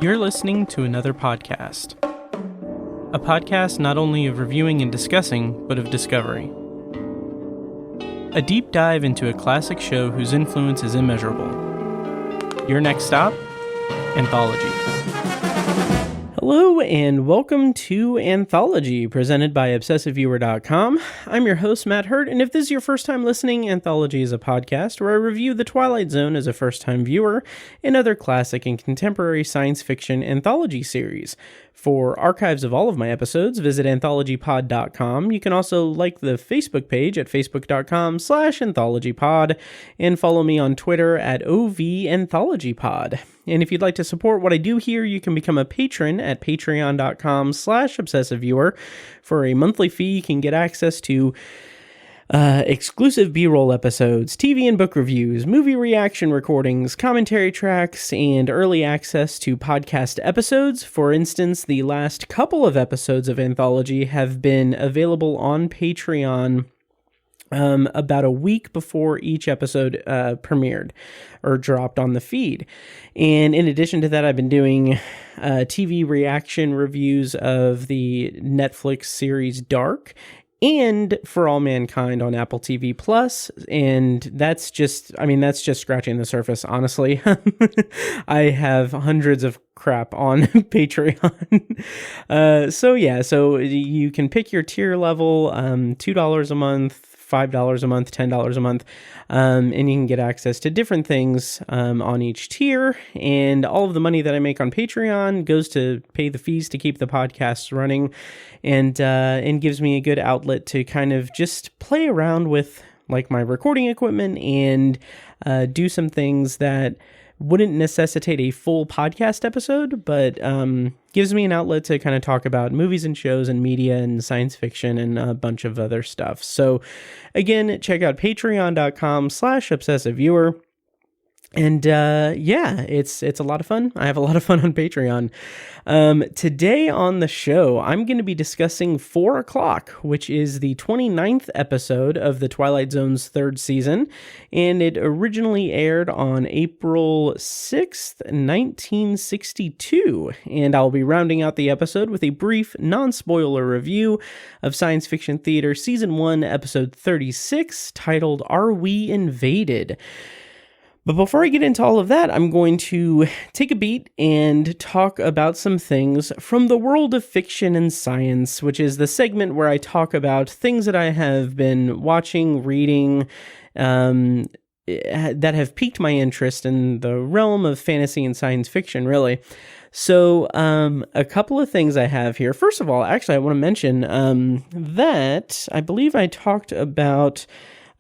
You're listening to another podcast. A podcast not only of reviewing and discussing, but of discovery. A deep dive into a classic show whose influence is immeasurable. Your next stop? Anthology. Hello and welcome to Anthology, presented by ObsessiveViewer.com. I'm your host, Matt Hurt, and if this is your first time listening, Anthology is a podcast where I review The Twilight Zone as a first-time viewer and other classic and contemporary science fiction anthology series. For archives of all of my episodes, visit anthologypod.com. You can also like the Facebook page at facebook.com/anthologypod and follow me on Twitter at OVAnthologypod. And if you'd like to support what I do here, you can become a patron at patreon.com/obsessiveviewer. For a monthly fee, you can get access to exclusive B-roll episodes, TV and book reviews, movie reaction recordings, commentary tracks, and early access to podcast episodes. For instance, the last couple of episodes of Anthology have been available on Patreon about a week before each episode premiered or dropped on the feed. And in addition to that, I've been doing TV reaction reviews of the Netflix series Dark and For All Mankind on Apple TV Plus, and that's just scratching the surface, honestly. I have hundreds of crap on Patreon. So you can pick your tier level, $2 a month, $5 a month, $10 a month, and you can get access to different things on each tier, and all of the money that I make on Patreon goes to pay the fees to keep the podcasts running, and gives me a good outlet to kind of just play around with like my recording equipment and do some things that wouldn't necessitate a full podcast episode, but gives me an outlet to kind of talk about movies and shows and media and science fiction and a bunch of other stuff. So again, check out patreon.com/obsessiveviewer. And it's a lot of fun. I have a lot of fun on Patreon. Today on the show, I'm going to be discussing 4 O'Clock, which is the 29th episode of the Twilight Zone's third season, and it originally aired on April 6th, 1962. And I'll be rounding out the episode with a brief, non-spoiler review of Science Fiction Theater Season 1, Episode 36, titled Are We Invaded? But before I get into all of that, I'm going to take a beat and talk about some things from the world of fiction and science, which is the segment where I talk about things that I have been watching, reading, that have piqued my interest in the realm of fantasy and science fiction, really. So a couple of things I have here. First of all, actually, I want to mention that I believe I talked about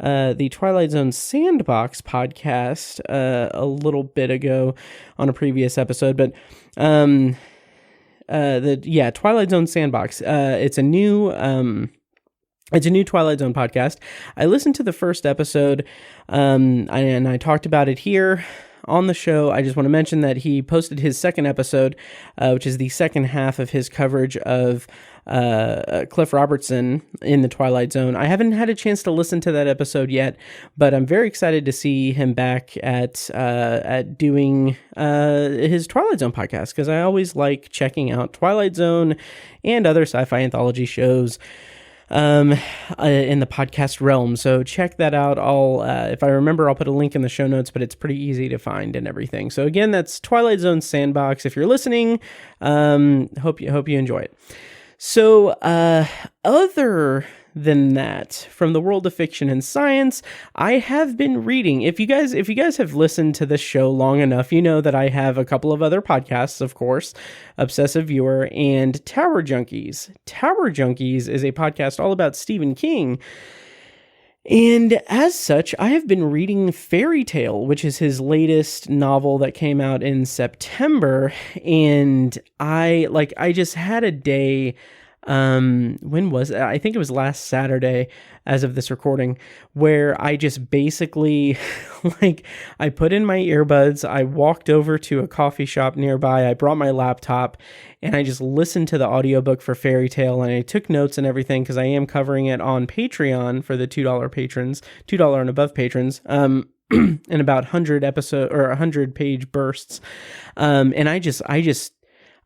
the Twilight Zone Sandbox podcast a little bit ago on a previous episode, but Twilight Zone Sandbox. It's a new Twilight Zone podcast. I listened to the first episode, and I talked about it here on the show. I just want to mention that he posted his second episode, which is the second half of his coverage of Cliff Robertson in the Twilight Zone. I haven't had a chance to listen to that episode yet, but I'm very excited to see him back at doing his Twilight Zone podcast, because I always like checking out Twilight Zone and other sci-fi anthology shows in the podcast realm. So check that out. If I remember, I'll put a link in the show notes, but it's pretty easy to find and everything. So again, that's Twilight Zone Sandbox. If you're listening, hope you enjoy it. So, other than that, from the world of fiction and science, I have been reading. If you guys have listened to this show long enough, you know that I have a couple of other podcasts, of course, Obsessive Viewer and Tower Junkies. Tower Junkies is a podcast all about Stephen King. And as such, I have been reading Fairy Tale, which is his latest novel that came out in September. And I just had a day, when was it? I think it was last Saturday, as of this recording, where I just basically, I put in my earbuds, I walked over to a coffee shop nearby, I brought my laptop, and I just listened to the audiobook for Fairy Tale, and I took notes and everything, because I am covering it on Patreon for the $2 patrons, $2 and above patrons. in about 100 episode or 100 page bursts. And I just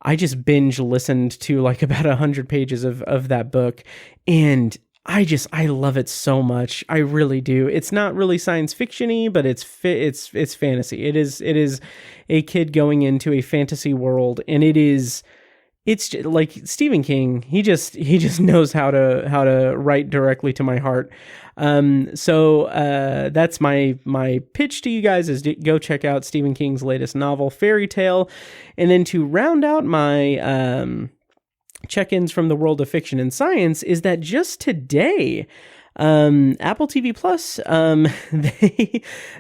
I just binge listened to like about 100 pages of that book, and I love it so much. I really do. It's not really science fiction-y, but it's fantasy. It is a kid going into a fantasy world, and it's just, like Stephen King. He just knows how to write directly to my heart. So that's my pitch to you guys, is to go check out Stephen King's latest novel, Fairy Tale. And then to round out my check-ins from the world of fiction and science is that just today, Apple TV Plus,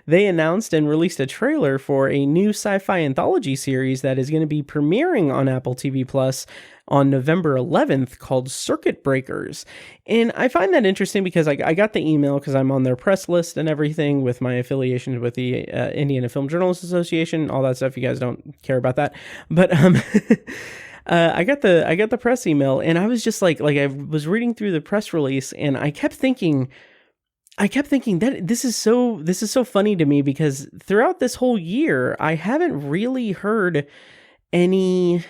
they announced and released a trailer for a new sci-fi anthology series that is going to be premiering on Apple TV Plus on November 11th, called Circuit Breakers. And I find that interesting because I got the email because I'm on their press list and everything with my affiliation with the Indiana Film Journalists Association, all that stuff. You guys don't care about that, but I got the press email, and I was just like I was reading through the press release, and I kept thinking that this is so funny to me, because throughout this whole year, I haven't really heard any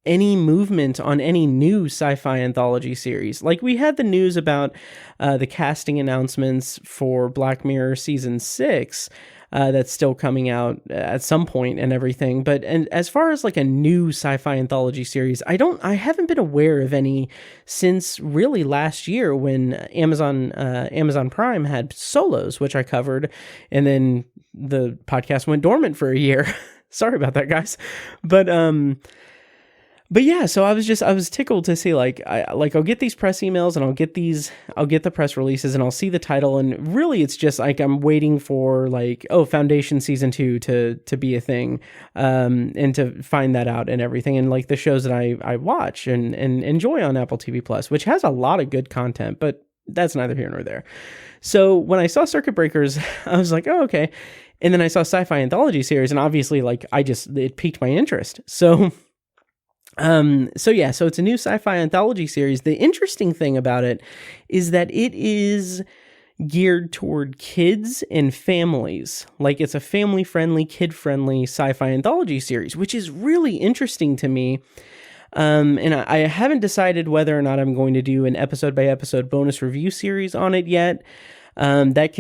movement on any new sci-fi anthology series. Like, we had the news about the casting announcements for Black Mirror season 6, that's still coming out at some point and everything. But as far as like a new sci-fi anthology series, I haven't been aware of any since really last year, when Amazon Prime had Solos, which I covered, and then the podcast went dormant for a year. Sorry about that, guys. But yeah, so I was tickled to see I'll get these press emails, and I'll get the press releases, and I'll see the title, and really it's just like I'm waiting for Foundation season 2 to be a thing, and to find that out and everything, and like the shows that I watch and enjoy on Apple TV Plus, which has a lot of good content, but that's neither here nor there. So when I saw Circuit Breakers, I was like, oh, okay. And then I saw sci-fi anthology series, and obviously it piqued my interest. So it's a new sci-fi anthology series. The interesting thing about it is that it is geared toward kids and families. Like, it's a family-friendly, kid-friendly sci-fi anthology series, which is really interesting to me. And I haven't decided whether or not I'm going to do an episode-by-episode bonus review series on it yet. That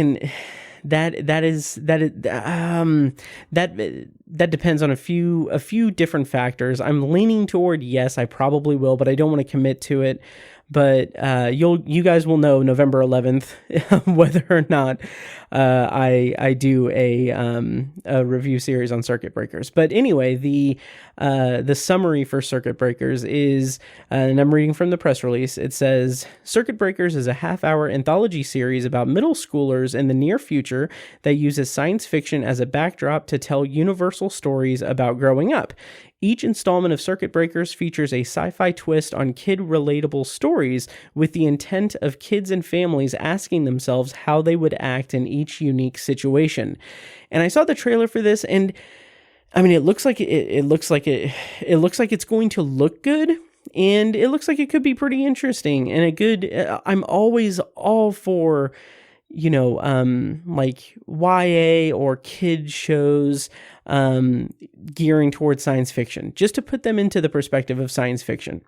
depends on a few different factors. I'm leaning toward yes, I probably will, but I don't want to commit to it. But you guys will know November 11th whether or not I do a review series on Circuit Breakers. But anyway, the summary for Circuit Breakers is, and I'm reading from the press release, it says, Circuit Breakers is a half-hour anthology series about middle schoolers in the near future that uses science fiction as a backdrop to tell universal stories about growing up. Each installment of Circuit Breakers features a sci-fi twist on kid-relatable stories, with the intent of kids and families asking themselves how they would act in each unique situation. And I saw the trailer for this, and I mean, it looks like it's going to look good, and it looks like it could be pretty interesting and a good. I'm always all for, like YA or kid shows, gearing towards science fiction, just to put them into the perspective of science fiction,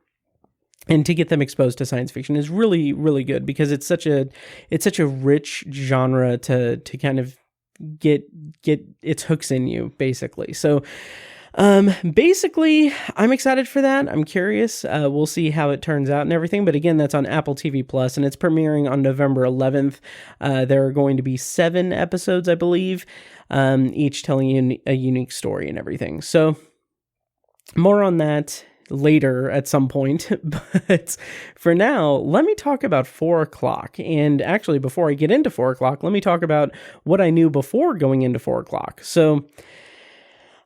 and to get them exposed to science fiction is really, really good, because it's such a rich genre to kind of get its hooks in you, basically. So basically, I'm excited for that. I'm curious. We'll see how it turns out and everything. But again, that's on Apple TV Plus, and it's premiering on November 11th. There are going to be 7 episodes, I believe, each telling a unique story and everything. So more on that later at some point. But for now, let me talk about 4 o'clock. And actually, before I get into 4 o'clock, let me talk about what I knew before going into 4 o'clock. So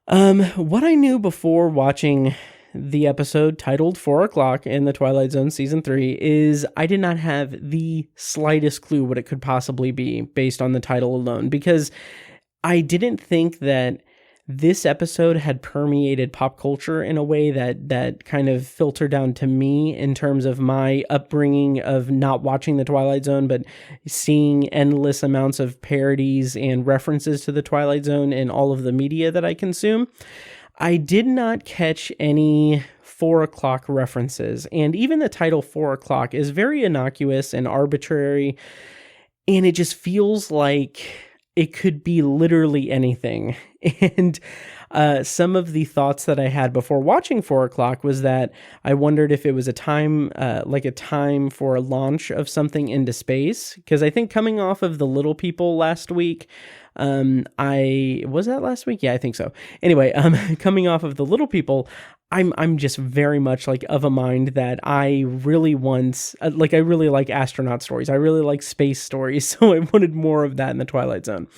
what I knew before watching the episode titled 4 o'clock in the Twilight Zone season 3 is I did not have the slightest clue what it could possibly be based on the title alone, because I didn't think that this episode had permeated pop culture in a way that kind of filtered down to me in terms of my upbringing of not watching the Twilight Zone, but seeing endless amounts of parodies and references to the Twilight Zone in all of the media that I consume. I did not catch any 4 o'clock references. And even the title 4 o'clock is very innocuous and arbitrary. And it just feels like it could be literally anything. And some of the thoughts that I had before watching 4 o'clock was that I wondered if it was a time, like a time for a launch of something into space. Because I think coming off of The Little People last week, was that last week? Yeah, I think so. Anyway, coming off of The Little People, I'm just very much like of a mind that I really want, I really like astronaut stories. I really like space stories. So I wanted more of that in the Twilight Zone.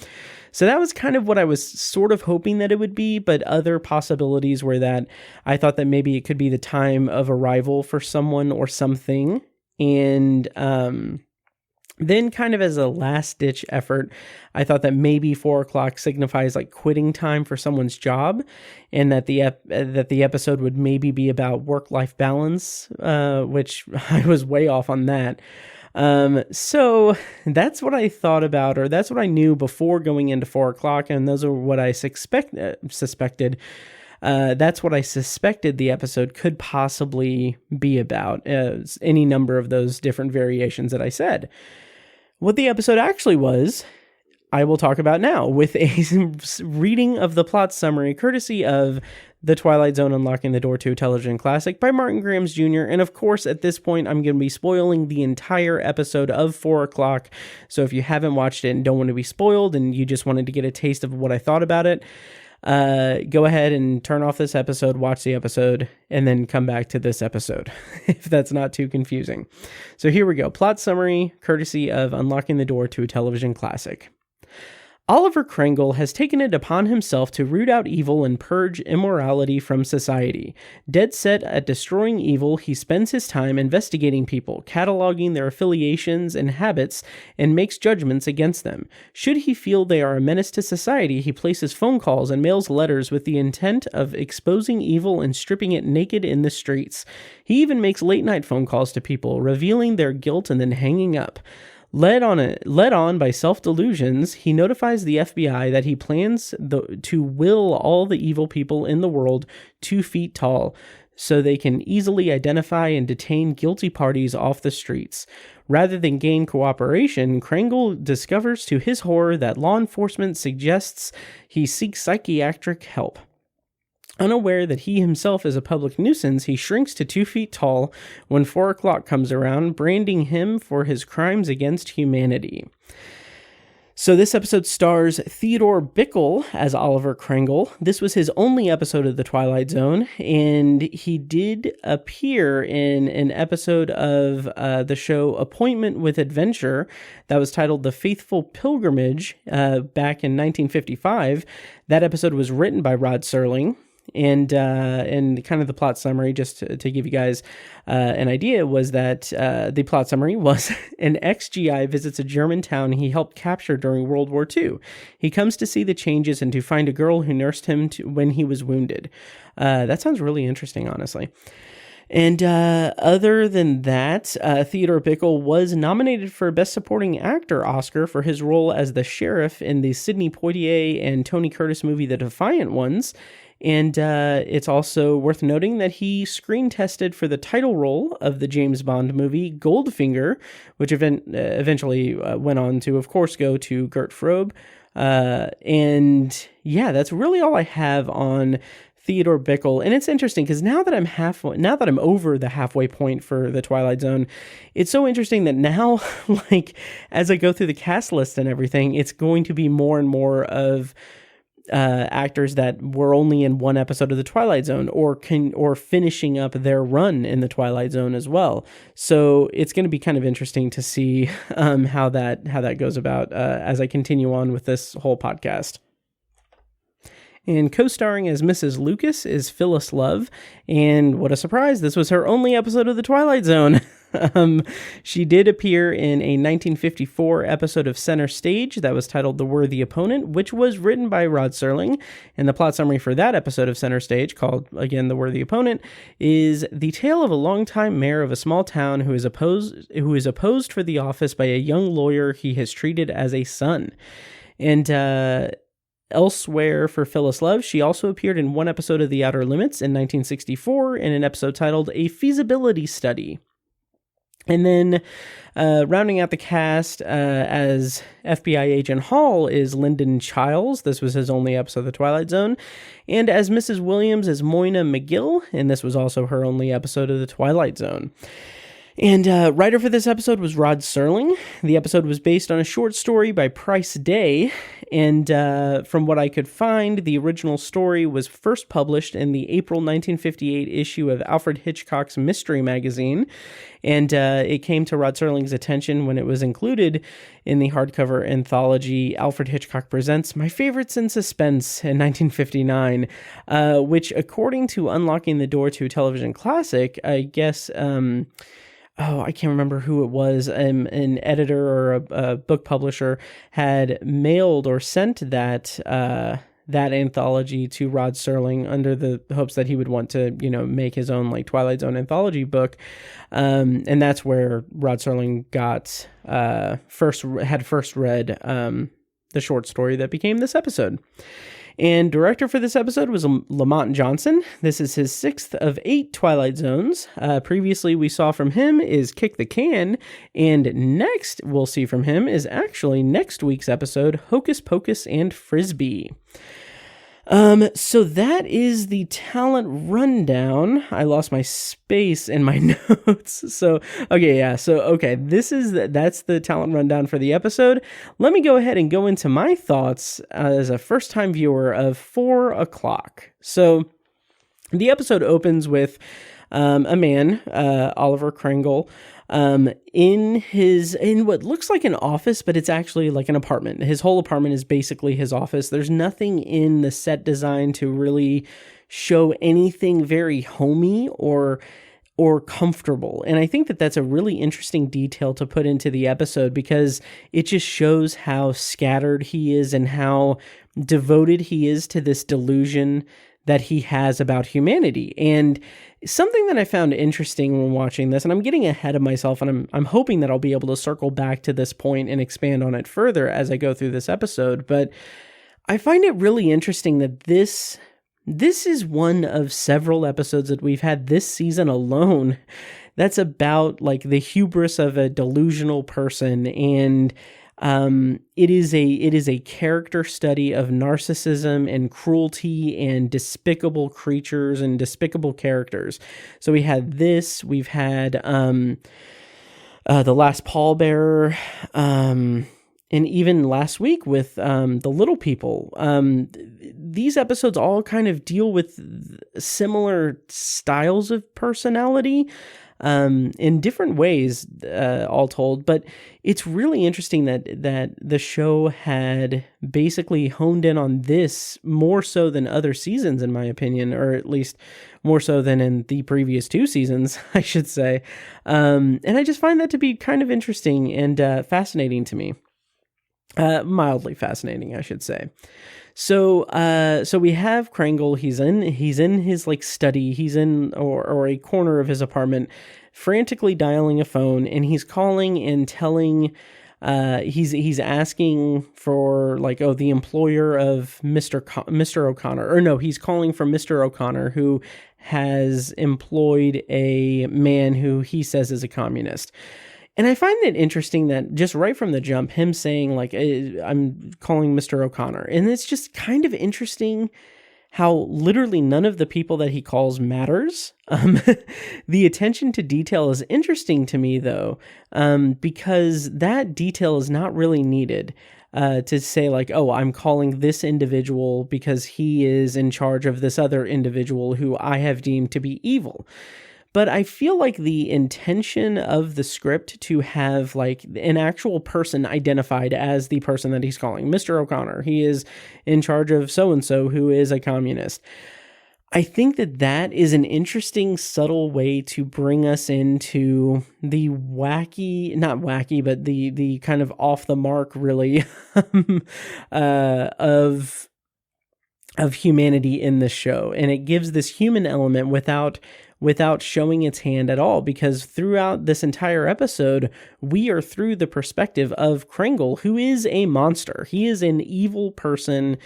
So that was kind of what I was sort of hoping that it would be, but other possibilities were that I thought that maybe it could be the time of arrival for someone or something. And, then kind of as a last-ditch effort, I thought that maybe 4 o'clock signifies like quitting time for someone's job, and that the episode would maybe be about work-life balance, which I was way off on that. So that's what I thought about, or that's what I knew before going into 4 o'clock, and those are what I suspected. That's what I suspected the episode could possibly be about, any number of those different variations that I said. What the episode actually was, I will talk about now with a reading of the plot summary, courtesy of The Twilight Zone: Unlocking the Door to a Television Classic by Martin Grams Jr. And of course, at this point, I'm going to be spoiling the entire episode of 4 o'clock. So if you haven't watched it and don't want to be spoiled and you just wanted to get a taste of what I thought about it, go ahead and turn off this episode, watch the episode, and then come back to this episode, if that's not too confusing. So here we go. Plot summary, courtesy of Unlocking the Door to a Television Classic. Oliver Kringle has taken it upon himself to root out evil and purge immorality from society. Dead set at destroying evil, he spends his time investigating people, cataloging their affiliations and habits, and makes judgments against them. Should he feel they are a menace to society, he places phone calls and mails letters with the intent of exposing evil and stripping it naked in the streets. He even makes late-night phone calls to people, revealing their guilt and then hanging up. Led on by self-delusions, he notifies the FBI that he plans to will all the evil people in the world 2 feet tall, so they can easily identify and detain guilty parties off the streets. Rather than gain cooperation, Kringle discovers to his horror that law enforcement suggests he seeks psychiatric help. Unaware that he himself is a public nuisance, he shrinks to 2 feet tall when 4 o'clock comes around, branding him for his crimes against humanity. So this episode stars Theodore Bikel as Oliver Kringle. This was his only episode of The Twilight Zone, and he did appear in an episode of the show Appointment with Adventure that was titled The Faithful Pilgrimage back in 1955. That episode was written by Rod Serling. And kind of the plot summary, just to give you guys an idea, was that the plot summary was an ex-GI visits a German town he helped capture during World War II. He comes to see the changes and to find a girl who nursed him when he was wounded. That sounds really interesting, honestly. And other than that, Theodore Bikel was nominated for Best Supporting Actor Oscar for his role as the sheriff in the Sidney Poitier and Tony Curtis movie The Defiant Ones. And it's also worth noting that he screen tested for the title role of the James Bond movie Goldfinger, which eventually went on to, of course, go to Gert Frobe. And yeah, that's really all I have on Theodore Bikel. And it's interesting because now that I'm over the halfway point for the Twilight Zone, it's so interesting that now, like, as I go through the cast list and everything, it's going to be more and more of actors that were only in one episode of the Twilight Zone or finishing up their run in the Twilight Zone as well. So it's going to be kind of interesting to see how that goes about as I continue on with this whole podcast. And co-starring as Mrs. Lucas is Phyllis Love, and what a surprise, this was her only episode of The Twilight Zone. She did appear in a 1954 episode of Center Stage that was titled The Worthy Opponent, which was written by Rod Serling, and the plot summary for that episode of Center Stage, called, again, The Worthy Opponent, is the tale of a longtime mayor of a small town who is opposed for the office by a young lawyer he has treated as a son. And elsewhere for Phyllis Love. She also appeared in one episode of The Outer Limits in 1964 in an episode titled A Feasibility Study. And then rounding out the cast as FBI Agent Hall is Lyndon Childs. This was his only episode of The Twilight Zone. And as Mrs. Williams is Moyna McGill, and this was also her only episode of The Twilight Zone. And writer for this episode was Rod Serling. The episode was based on a short story by Price Day, and from what I could find, the original story was first published in the April 1958 issue of Alfred Hitchcock's Mystery Magazine, and it came to Rod Serling's attention when it was included in the hardcover anthology Alfred Hitchcock Presents My Favorites in Suspense in 1959, which, according to Unlocking the Door to a Television Classic, I guess... I can't remember who it was, an editor or a book publisher had mailed or sent that anthology to Rod Serling under the hopes that he would want to, make his own like Twilight Zone anthology book. And that's where Rod Serling got first read the short story that became this episode. And director for this episode was Lamont Johnson. This is his 6th of 8 Twilight Zones. Previously we saw from him is Kick the Can, and next we'll see from him is actually next week's episode, Hocus Pocus and Frisbee. So that is the talent rundown. I lost my space in my notes. That's the talent rundown for the episode. Let me go ahead and go into my thoughts as a first-time viewer of 4 o'clock. So the episode opens with a man, Oliver Kringle, in what looks like an office, but it's actually like an apartment. His whole apartment is basically his office. There's nothing in the set design to really show anything very homey or comfortable. And I think that that's a really interesting detail to put into the episode because it just shows how scattered he is and how devoted he is to this delusion that he has about humanity. And something that I found interesting when watching this, and I'm getting ahead of myself, and I'm hoping that I'll be able to circle back to this point and expand on it further as I go through this episode, but I find it really interesting that this is one of several episodes that we've had this season alone that's about like the hubris of a delusional person, and it is a character study of narcissism and cruelty and despicable creatures and despicable characters. So we've had The Last Pallbearer, and even last week with The Little People. These episodes all kind of deal with similar styles of personality, in different ways, all told, but it's really interesting that the show had basically honed in on this more so than other seasons, in my opinion, or at least more so than in the previous 2 seasons, I should say. And I just find that to be kind of interesting and fascinating to me. Mildly fascinating, I should say. So we have Kringle. He's in his like study. He's in or a corner of his apartment, frantically dialing a phone, and he's calling and telling. He's asking for like, the employer of Mr. O'Connor, or no, he's calling from Mr. O'Connor, who has employed a man who he says is a communist. And I find it interesting that just right from the jump, him saying like, I'm calling Mr. O'Connor. And it's just kind of interesting how literally none of the people that he calls matters. The attention to detail is interesting to me though, because that detail is not really needed. To say like, I'm calling this individual because he is in charge of this other individual who I have deemed to be evil. But I feel like the intention of the script to have like an actual person identified as the person that he's calling, Mr. O'Connor, he is in charge of so-and-so who is a communist. I think that is an interesting, subtle way to bring us into the wacky, not wacky, but the kind of off the mark really of humanity in this show. And it gives this human element without without showing its hand at all, because throughout this entire episode, we are through the perspective of Kringle, who is a monster. He is an evil person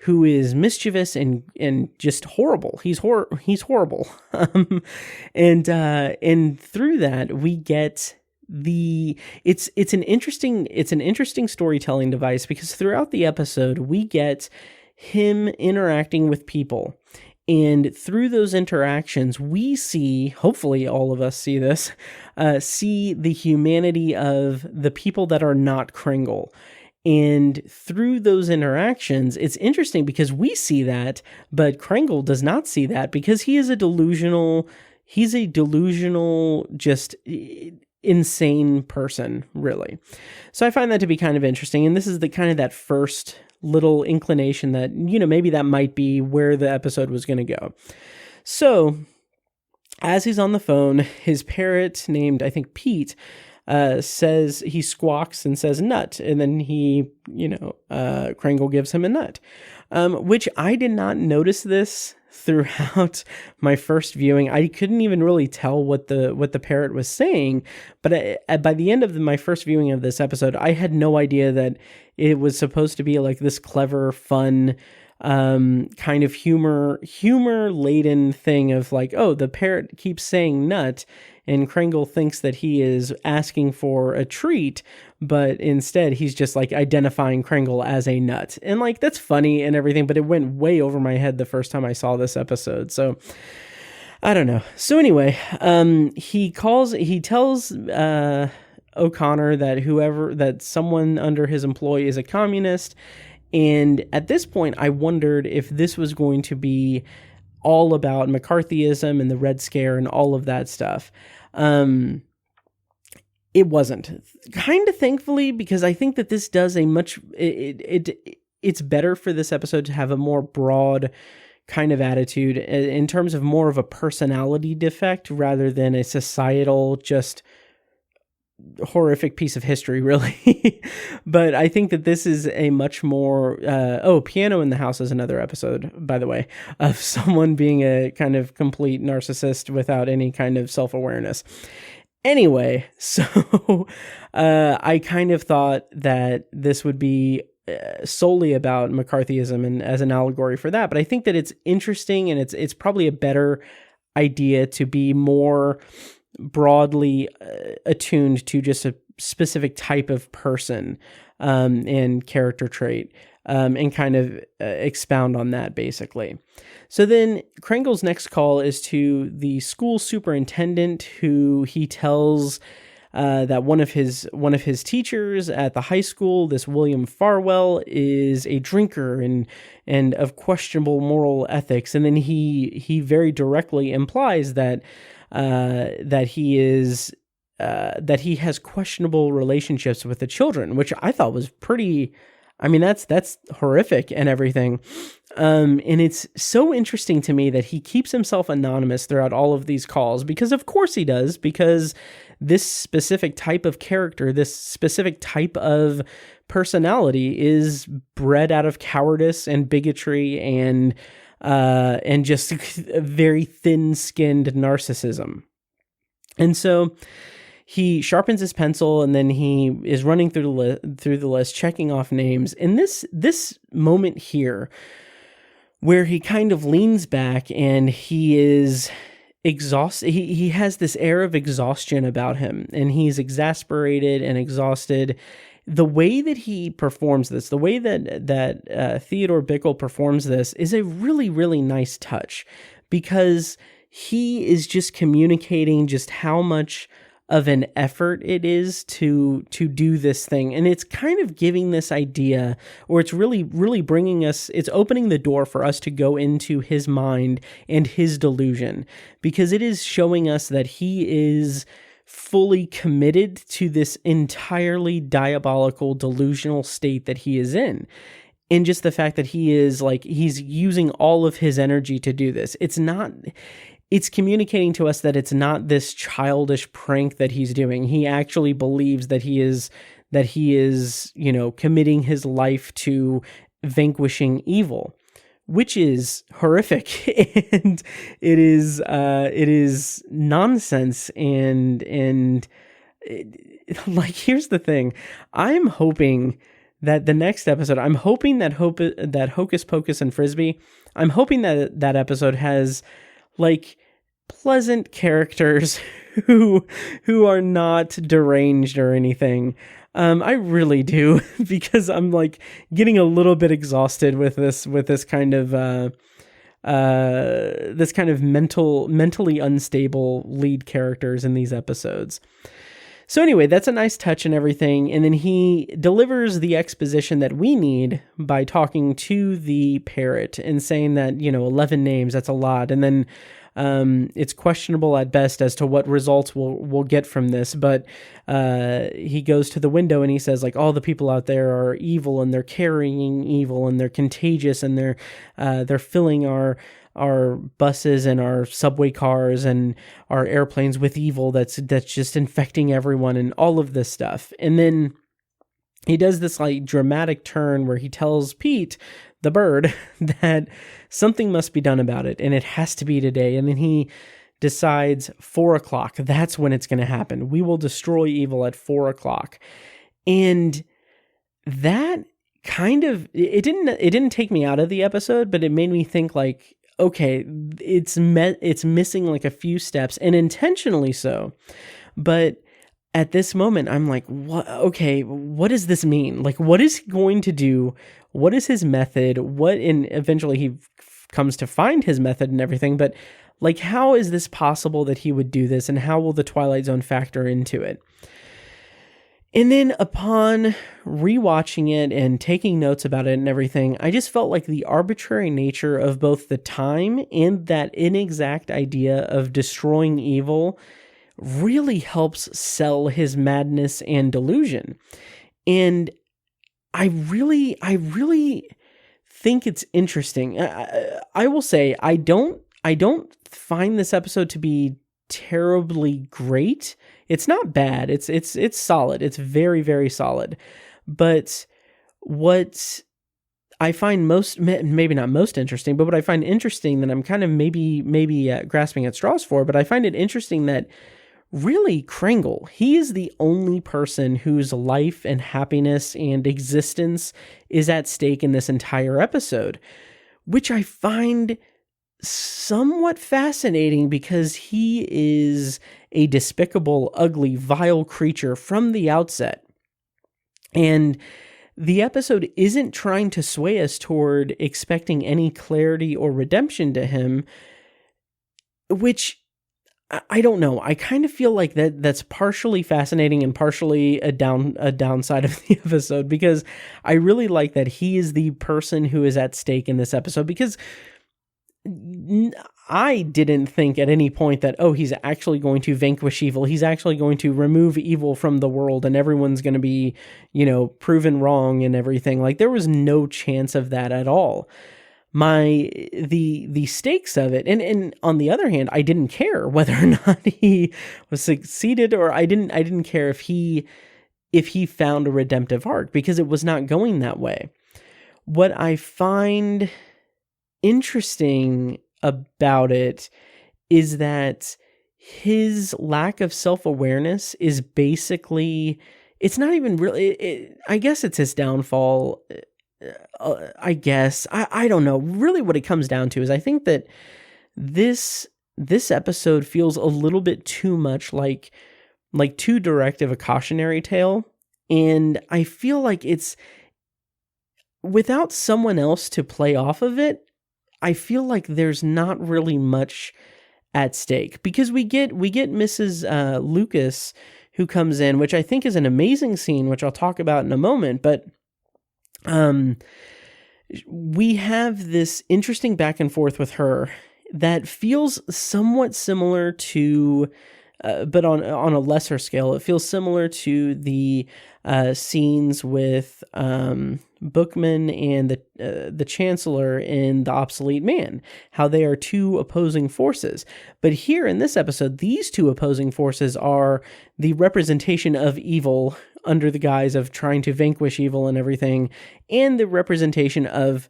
who is mischievous and just horrible. He's horrible. And through that, we get it's an interesting storytelling device, because throughout the episode, we get him interacting with people. And through those interactions, we see, hopefully all of us see this, see the humanity of the people that are not Kringle. And through those interactions, it's interesting because we see that, but Kringle does not see that, because he's a delusional, just insane person, really. So I find that to be kind of interesting. And this is the kind of that first little inclination that, maybe that might be where the episode was going to go. So as he's on the phone, his parrot named, I think, Pete, says, he squawks and says nut. And then he, Kringle gives him a nut, which I did not notice this throughout my first viewing. I couldn't even really tell what the parrot was saying, but by the end of my first viewing of this episode, I had no idea that it was supposed to be like this clever, fun, kind of humor laden thing of like, oh, the parrot keeps saying nut, and Kringle thinks that he is asking for a treat, but instead he's just like identifying Kringle as a nut. And like, that's funny and everything, but it went way over my head the first time I saw this episode. So I don't know. So anyway, he tells O'Connor that someone under his employ is a communist. And at this point, I wondered if this was going to be all about McCarthyism and the Red Scare and all of that stuff. It wasn't, kind of thankfully, because I think that this does it's better for this episode to have a more broad kind of attitude in terms of more of a personality defect rather than a societal, just horrific piece of history, really. But I think that this is a much more Piano in the House is another episode, by the way, of someone being a kind of complete narcissist without any kind of self-awareness. Anyway, so I kind of thought that this would be solely about McCarthyism and as an allegory for that, but I think that it's interesting, and it's probably a better idea to be more broadly attuned to just a specific type of person and character trait, and kind of expound on that, basically. So then Kringle's next call is to the school superintendent, who he tells that one of his teachers at the high school, this William Farwell, is a drinker and of questionable moral ethics. And then he very directly implies that he has questionable relationships with the children, which I thought was pretty. I mean, that's horrific and everything. And it's so interesting to me that he keeps himself anonymous throughout all of these calls, because of course he does, because this specific type of character, this specific type of personality is bred out of cowardice and bigotry and just very thin-skinned narcissism. And so he sharpens his pencil, and then he is running through the list, checking off names. And this moment here, where he kind of leans back and he is exhausted, he has this air of exhaustion about him, and he's exasperated and exhausted. The way that he performs this, the way that Theodore Bickle performs this, is a really, really nice touch, because he is just communicating just how much of an effort it is to do this thing. And it's kind of giving this idea, or it's really, really bringing us, it's opening the door for us to go into his mind and his delusion, because it is showing us that he is fully committed to this entirely diabolical, delusional state that he is in. And just the fact that he's using all of his energy to do this. It's communicating to us that it's not this childish prank that he's doing. He actually believes that he is, committing his life to vanquishing evil, which is horrific, and it is nonsense, and like, here's the thing. I'm hoping that the next episode, I'm hoping that Hocus Pocus and Frisbee, I'm hoping that episode has like pleasant characters who are not deranged or anything. I really do, because I'm like getting a little bit exhausted with this kind of mentally unstable lead characters in these episodes. So anyway, that's a nice touch and everything. And then he delivers the exposition that we need by talking to the parrot and saying that, 11 names, that's a lot. And then it's questionable at best as to what results we'll get from this. But he goes to the window and he says, like, all the people out there are evil, and they're carrying evil, and they're contagious, and they're filling our buses and our subway cars and our airplanes with evil that's just infecting everyone, and all of this stuff. And then he does this like dramatic turn where he tells Pete, the bird, that something must be done about it, and it has to be today. And then he decides 4:00. That's when it's going to happen. We will destroy evil at 4:00. And that kind of, it didn't take me out of the episode, but it made me think like, okay, it's missing like a few steps, and intentionally so. But at this moment, I'm like, what? Okay, what does this mean? Like, what is he going to do? What is his method? And eventually he comes to find his method and everything. But like, how is this possible that he would do this? And how will the Twilight Zone factor into it? And then upon rewatching it and taking notes about it and everything, I just felt like the arbitrary nature of both the time and that inexact idea of destroying evil really helps sell his madness and delusion. And I really think it's interesting. I will say I don't find this episode to be terribly great. It's not bad. It's solid. It's very, very solid. But what I find maybe not most interesting, but what I find interesting that I'm kind of maybe grasping at straws for, but I find it interesting that really Kringle, he is the only person whose life and happiness and existence is at stake in this entire episode, which I find somewhat fascinating, because he is a despicable, ugly, vile creature from the outset. And the episode isn't trying to sway us toward expecting any clarity or redemption to him, which I don't know. I kind of feel like that's partially fascinating and partially a downside of the episode, because I really like that he is the person who is at stake in this episode, because I didn't think at any point that, oh, he's actually going to vanquish evil. He's actually going to remove evil from the world, and everyone's going to be, proven wrong and everything. Like, there was no chance of that at all. The stakes of it, and on the other hand, I didn't care whether or not he was succeeded, or I didn't care if he found a redemptive arc, because it was not going that way. What I find interesting about it is that his lack of self-awareness is basically, it's not even really, I guess it's his downfall. I guess, I don't know. Really what it comes down to is I think that this episode feels a little bit too much like too direct of a cautionary tale. And I feel like it's, without someone else to play off of it, I feel like there's not really much at stake, because we get Mrs. Lucas, who comes in, which I think is an amazing scene, which I'll talk about in a moment. But we have this interesting back and forth with her that feels somewhat similar to, but on a lesser scale, it feels similar to the scenes with Bookman and the Chancellor in The Obsolete Man, how they are two opposing forces. But here in this episode, these two opposing forces are the representation of evil under the guise of trying to vanquish evil and everything, and the representation of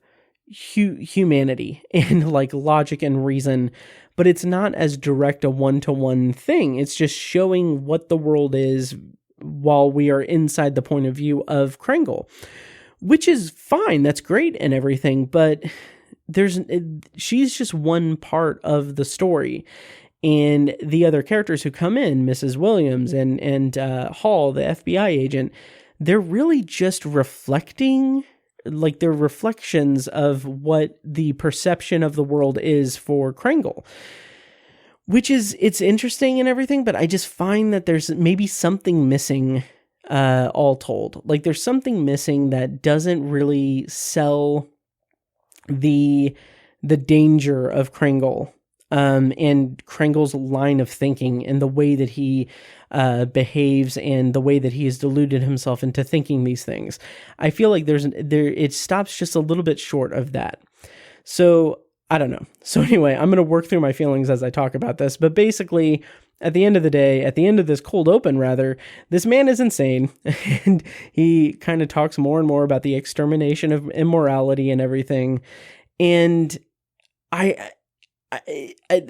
humanity and like logic and reason, but it's not as direct a one-to-one thing. It's just showing what the world is while we are inside the point of view of Kringle, which is fine. That's great and everything, but she's just one part of the story. And the other characters who come in, Mrs. Williams and Hall, the FBI agent, they're really just reflecting, like they're reflections of what the perception of the world is for Kringle. Which it's interesting and everything, but I just find that there's maybe something missing, all told. Like there's something missing that doesn't really sell the danger of Kringle, and Kringle's line of thinking and the way that he behaves and the way that he has deluded himself into thinking these things. I feel like it stops just a little bit short of that. So I don't know. So anyway, I'm going to work through my feelings as I talk about this, but basically at the end of the day, at the end of this cold open rather, this man is insane, and he kind of talks more and more about the extermination of immorality and everything. And I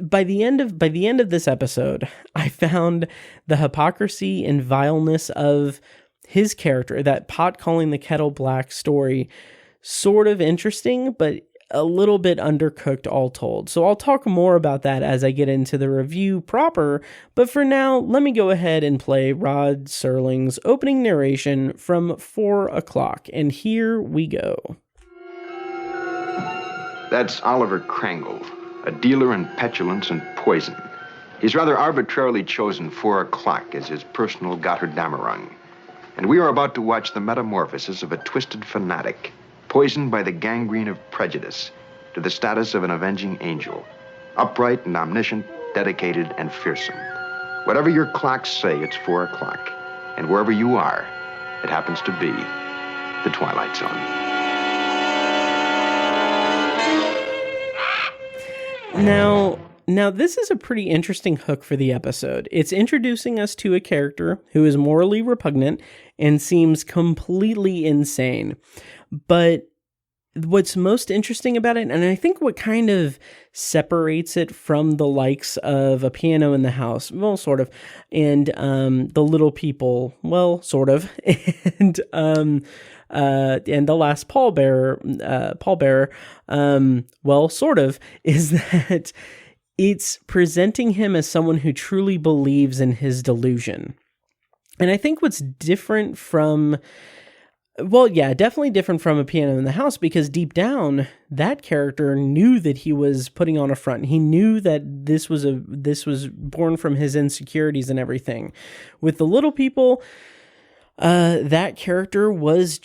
by the end of this episode, I found the hypocrisy and vileness of his character, that pot calling the kettle black story, sort of interesting, but a little bit undercooked all told. So I'll talk more about that as I get into the review proper, but for now, let me go ahead and play Rod Serling's opening narration from 4 o'clock, and here we go. That's Oliver Kringle, a dealer in petulance and poison. He's rather arbitrarily chosen 4 o'clock as his personal Götterdämmerung. And we are about to watch the metamorphosis of a twisted fanatic, poisoned by the gangrene of prejudice, to the status of an avenging angel, upright and omniscient, dedicated and fearsome. Whatever your clocks say, it's 4 o'clock. And wherever you are, it happens to be the Twilight Zone. Now this is a pretty interesting hook for the episode. It's introducing us to a character who is morally repugnant and seems completely insane. But what's most interesting about it, and I think what kind of separates it from the likes of A Piano in the House, well, sort of, and The Little People, well, sort of, and The Last Pallbearer, well, sort of, is that it's presenting him as someone who truly believes in his delusion. And I think what's different from, well, yeah, definitely different from A Piano in the House, because deep down, that character knew that he was putting on a front. He knew that this was born from his insecurities and everything. With The Little People, that character was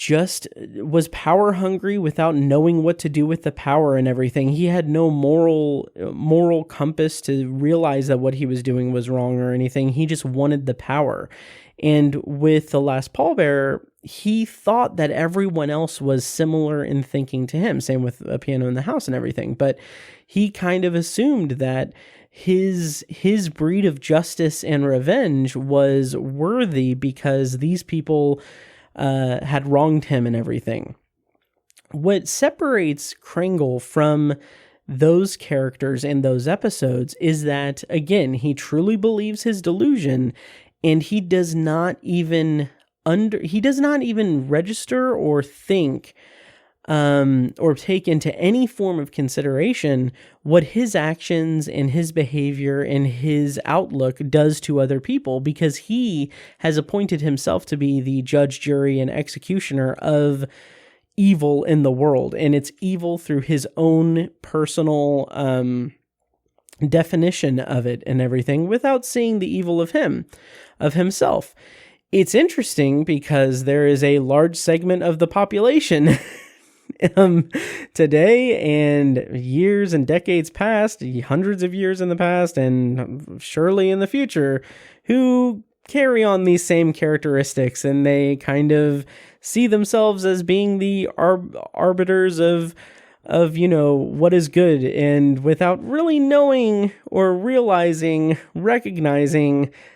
power hungry without knowing what to do with the power and everything. He had no moral compass to realize that what he was doing was wrong or anything. He just wanted the power. And with The Last Pallbearer, he thought that everyone else was similar in thinking to him. Same with A Piano in the House and everything. But he kind of assumed that his breed of justice and revenge was worthy because these people had wronged him and everything. What separates Kringle from those characters in those episodes is that, again, he truly believes his delusion, and he does not even register or think or take into any form of consideration what his actions and his behavior and his outlook does to other people, because he has appointed himself to be the judge, jury, and executioner of evil in the world. And it's evil through his own personal definition of it and everything, without seeing the evil of himself. It's interesting because there is a large segment of the population today and years and decades past, hundreds of years in the past, and surely in the future, who carry on these same characteristics, and they kind of see themselves as being the arbiters of what is good, and without really knowing or recognizing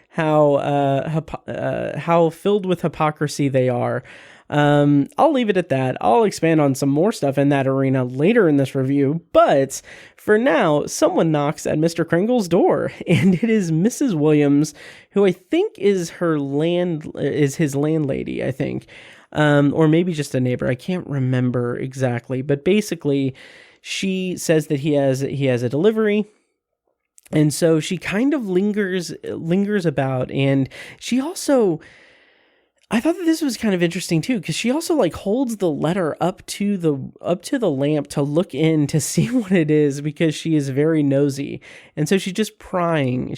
how filled with hypocrisy they are. I'll leave it at that. I'll expand on some more stuff in that arena later in this review, but for now, someone knocks at Mr. Krangle's door, and it is Mrs. Williams, who I think is his landlady, I think. Or maybe just a neighbor. I can't remember exactly, but basically she says that he has a delivery. And so she kind of lingers about, and she also, I thought that this was kind of interesting too, because she also like holds the letter up to the lamp to look in to see what it is, because she is very nosy. And so she's just prying,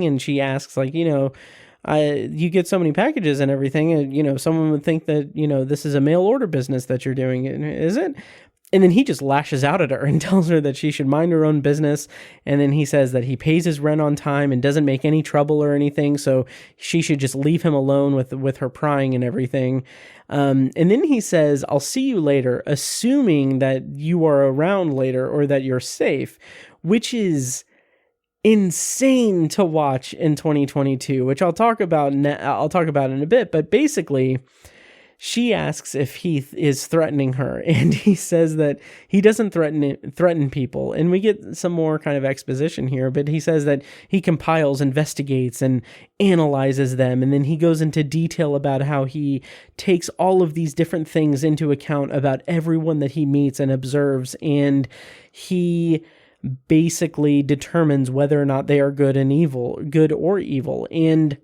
and she asks, like, you get so many packages and everything, and, someone would think that, this is a mail order business that you're doing. Is it? And then he just lashes out at her and tells her that she should mind her own business. And then he says that he pays his rent on time and doesn't make any trouble or anything, so she should just leave him alone with her prying and everything. And then he says, "I'll see you later," assuming that you are around later or that you're safe, which is insane to watch in 2022, which I'll talk about in a bit. But basically, she asks if he is threatening her, and he says that he doesn't threaten people. And we get some more kind of exposition here, but he says that he compiles, investigates, and analyzes them. And then he goes into detail about how he takes all of these different things into account about everyone that he meets and observes, and he basically determines whether or not they are good or evil. And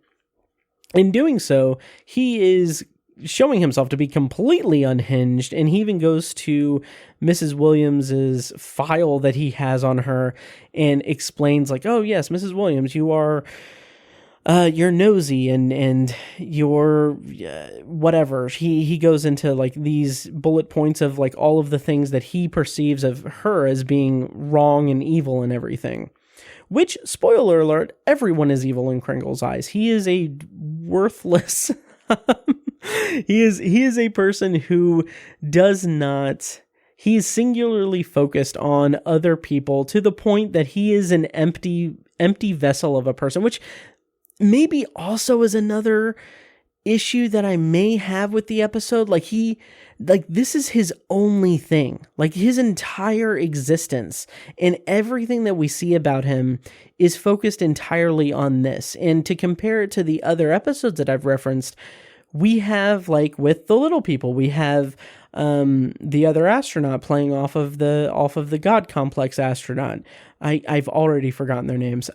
in doing so, he is showing himself to be completely unhinged, and he even goes to Mrs. Williams's file that he has on her and explains, like, "Oh yes, Mrs. Williams, you're nosy and you're whatever." He goes into like these bullet points of like all of the things that he perceives of her as being wrong and evil and everything. Which, spoiler alert, everyone is evil in Krangle's eyes. He is a worthless he is a person who does not, he is singularly focused on other people to the point that he is an empty vessel of a person, which maybe also is another issue that I may have with the episode. Like this is his only thing, like his entire existence and everything that we see about him is focused entirely on this. And to compare it to the other episodes that I've referenced, we have, like with the little people, we have the other astronaut playing off of the God Complex astronaut. I've already forgotten their names.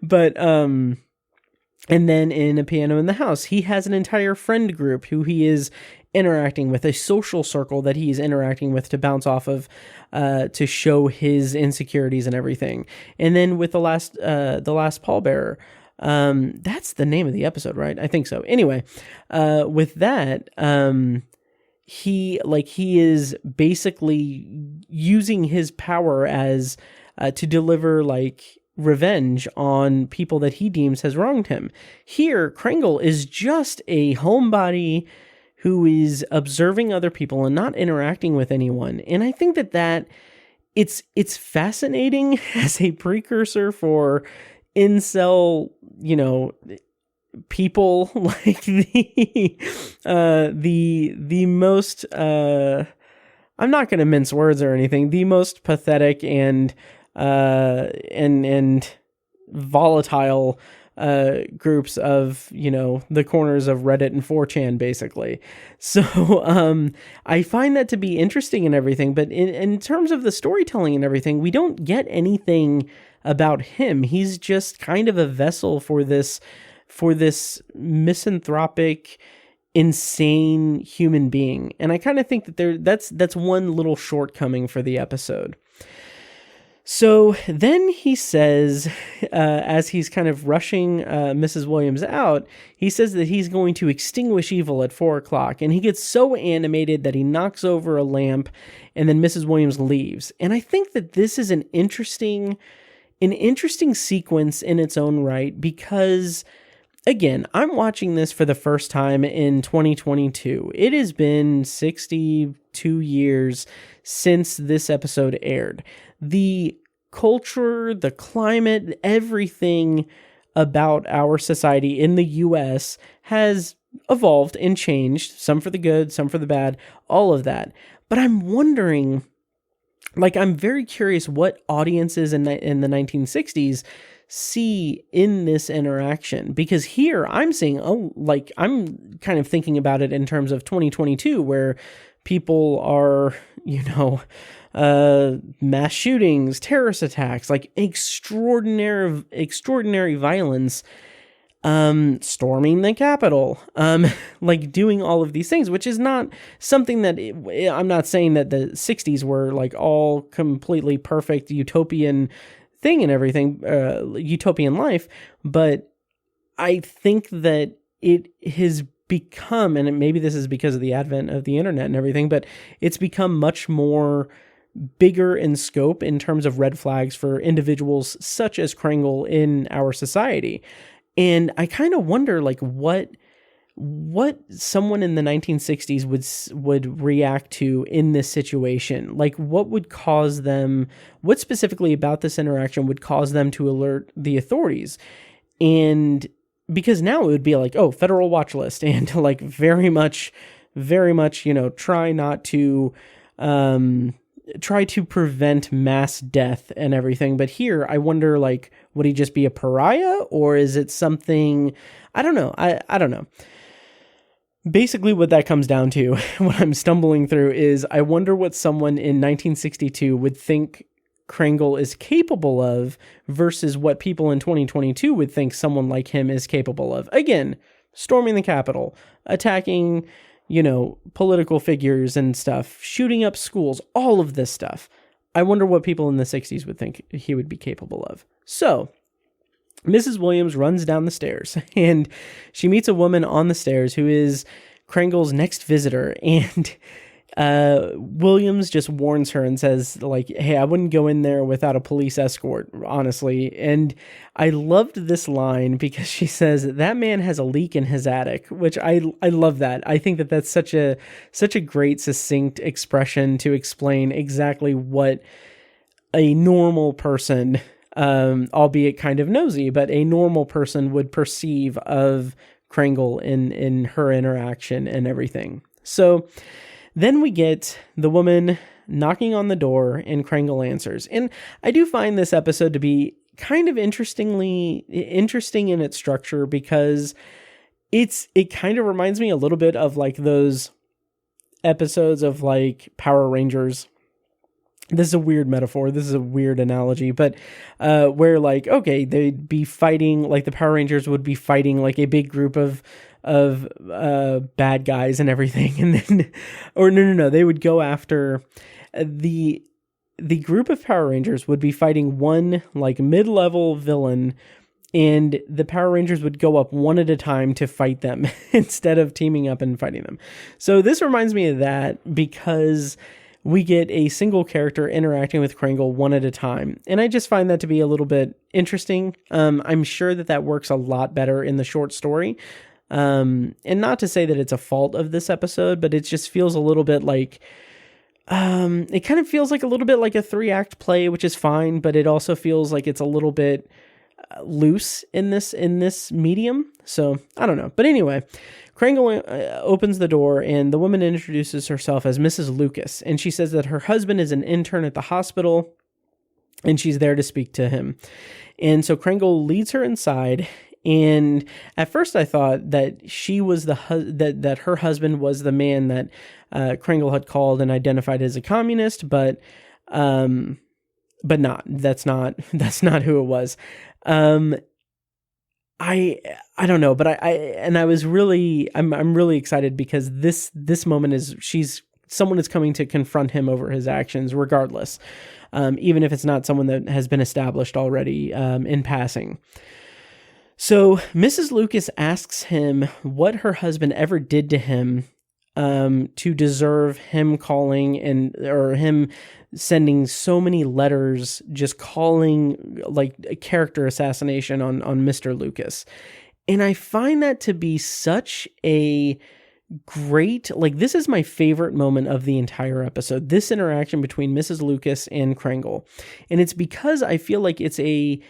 But and then in A Piano in the House, he has an entire friend group who he is interacting with, a social circle that he's interacting with to bounce off of, to show his insecurities and everything. And then with the last pallbearer, that's the name of the episode, right? I think so. Anyway, with that, he is basically using his power as to deliver like revenge on people that he deems has wronged him. Here, Krangle is just a homebody who is observing other people and not interacting with anyone. And I think that it's fascinating as a precursor for incel, people, like the most I'm not going to mince words or anything, the most pathetic and volatile groups of, the corners of Reddit and 4chan, basically. So I find that to be interesting and everything, but in terms of the storytelling and everything, we don't get anything about him. He's just kind of a vessel for this misanthropic, insane human being. And I kind of think that that's one little shortcoming for the episode. So then he says, as he's kind of rushing Mrs. Williams out, he says that he's going to extinguish evil at 4:00, and he gets so animated that he knocks over a lamp, and then Mrs. Williams leaves. And I think that this is an interesting sequence in its own right, because again, I'm watching this for the first time in 2022. It has been 62 years since this episode aired. The culture, the climate, everything about our society in the US has evolved and changed, some for the good, some for the bad, all of that. But I'm wondering, like, I'm very curious what audiences in the 1960s see in this interaction, because here I'm seeing, I'm kind of thinking about it in terms of 2022, where people are, mass shootings, terrorist attacks, like extraordinary violence, storming the Capitol, like doing all of these things, which is not something that I'm not saying that the 60s were like all completely perfect utopian thing and everything, utopian life, but I think that it has become, and maybe this is because of the advent of the internet and everything, but it's become much more bigger in scope in terms of red flags for individuals such as Kringle in our society. And I kind of wonder, like, what someone in the 1960s would react to in this situation. Like, what would cause them, what specifically about this interaction would cause them to alert the authorities? And because now it would be like, oh, federal watch list, and like very much, try to prevent mass death and everything. But here, I wonder, like, would he just be a pariah, or is it something? I don't know. I don't know. Basically, what that comes down to, what I'm stumbling through, is I wonder what someone in 1962 would think Kringle is capable of versus what people in 2022 would think someone like him is capable of. Again, storming the Capitol, attacking, political figures and stuff, shooting up schools, all of this stuff. I wonder what people in the 60s would think he would be capable of. So, Mrs. Williams runs down the stairs, and she meets a woman on the stairs who is Kringle's next visitor, and Williams just warns her and says, like, hey, I wouldn't go in there without a police escort, honestly. And I loved this line because she says that man has a leak in his attic, which I love that. I think that that's such a great, succinct expression to explain exactly what a normal person, albeit kind of nosy, but a normal person would perceive of Kringle in her interaction and everything. So then we get the woman knocking on the door, and Kringle answers. And I do find this episode to be kind of interesting in its structure, because it kind of reminds me a little bit of like those episodes of like Power Rangers. This is a weird metaphor. This is a weird analogy, but where, like, okay, they'd be fighting, like the Power Rangers would be fighting like a big group of bad guys and everything, and then, or no, they would go after the group of Power Rangers would be fighting one like mid-level villain, and the Power Rangers would go up one at a time to fight them instead of teaming up and fighting them. So this reminds me of that, because we get a single character interacting with Kringle one at a time. And I just find that to be a little bit interesting. I'm sure that works a lot better in the short story. And not to say that it's a fault of this episode, but it just feels a little bit like, it kind of feels like a little bit like a 3-act play, which is fine, but it also feels like it's a little bit loose in this medium. So I don't know. But anyway, Kringle opens the door, and the woman introduces herself as Mrs. Lucas, and she says that her husband is an intern at the hospital, and she's there to speak to him. And so Kringle leads her inside, and at first I thought that she was that her husband was the man that Kringle had called and identified as a communist, but not. That's not who it was. I don't know, but I'm really excited, because this moment is someone is coming to confront him over his actions regardless, even if it's not someone that has been established already in passing. So Mrs. Lucas asks him what her husband ever did to him to deserve him calling or him sending so many letters, just calling like a character assassination on Mr. Lucas. And I find that to be such a great, like, this is my favorite moment of the entire episode, this interaction between Mrs. Lucas and Kringle. And it's because I feel like it's a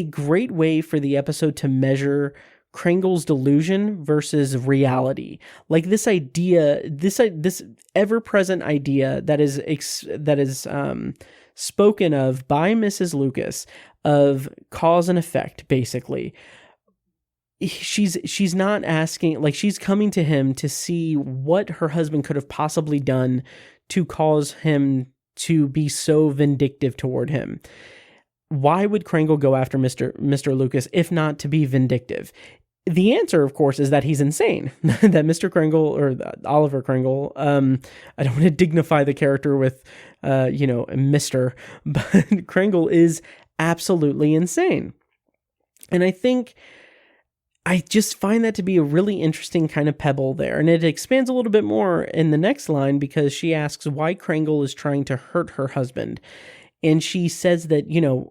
great way for the episode to measure Krangle's delusion versus reality. Like this idea, this ever-present idea that is spoken of by Mrs. Lucas of cause and effect, basically. She's not asking, like, she's coming to him to see what her husband could have possibly done to cause him to be so vindictive toward him. Why would Krangle go after Mr. Lucas if not to be vindictive? The answer, of course, is that he's insane. That Mr. Krangle, or Oliver Krangle, I don't want to dignify the character with, Mr., but Krangle is absolutely insane. And I just find that to be a really interesting kind of pebble there. And it expands a little bit more in the next line, because she asks why Krangle is trying to hurt her husband. And she says that,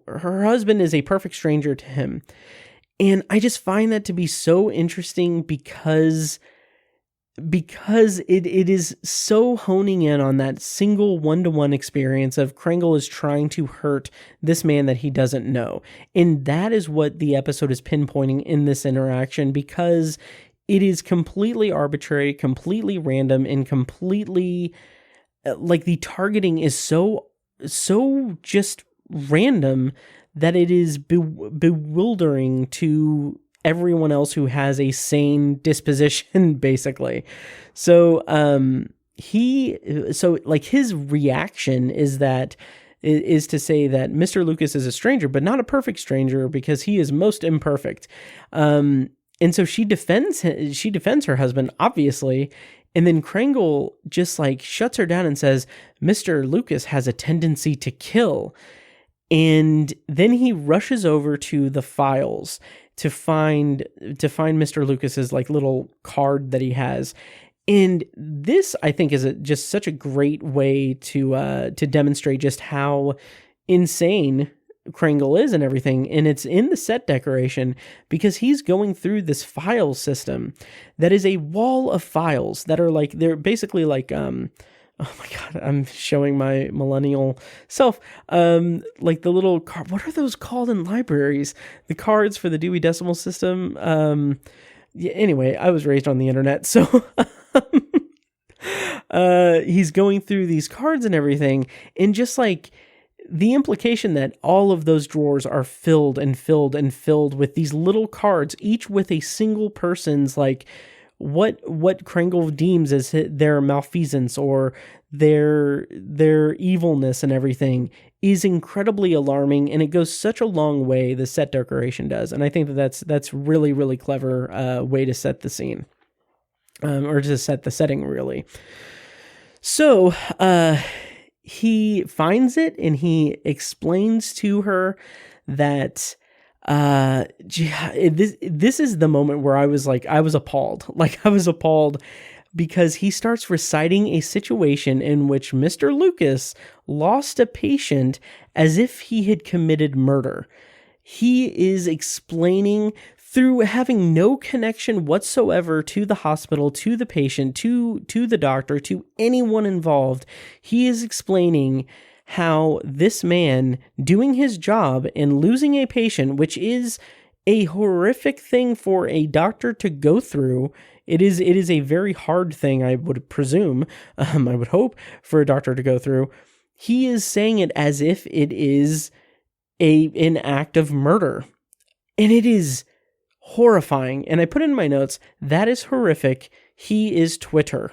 her husband is a perfect stranger to him. And I just find that to be so interesting because it is so honing in on that single one-to-one experience of Krangle is trying to hurt this man that he doesn't know. And that is what the episode is pinpointing in this interaction, because it is completely arbitrary, completely random, and completely, like, the targeting is so just random that it is bewildering to everyone else who has a sane disposition, basically. So, his reaction is to say that Mr. Lucas is a stranger, but not a perfect stranger, because he is most imperfect. And so she defends her husband, obviously. And then Krangle just shuts her down and says, Mr. Lucas has a tendency to kill. And then he rushes over to the files to find Mr. Lucas's little card that he has. And this, I think, is just such a great way to demonstrate just how insane Krangle is and everything. And it's in the set decoration, because he's going through this file system that is a wall of files that are they're basically oh my God, I'm showing my millennial self. The little card, what are those called in libraries? The cards for the Dewey Decimal System. Anyway, I was raised on the internet, so he's going through these cards and everything, and just the implication that all of those drawers are filled and filled and filled with these little cards, each with a single person's what Krangle deems as their malfeasance or their evilness and everything, is incredibly alarming, and it goes such a long way, the set decoration does. And I think that's really, really clever way to set the scene, or to set the setting, really. So he finds it, and he explains to her that this is the moment where I was appalled. I was appalled, because he starts reciting a situation in which Mr. Lucas lost a patient as if he had committed murder. He is explaining, through having no connection whatsoever to the hospital, to the patient, to the doctor, to anyone involved, he is explaining how this man doing his job and losing a patient, which is a horrific thing for a doctor to go through. It is a very hard thing, I would presume, I would hope, for a doctor to go through. He is saying it as if it is an act of murder. And it is horrifying. And I put in my notes, that is horrific. He is Twitter.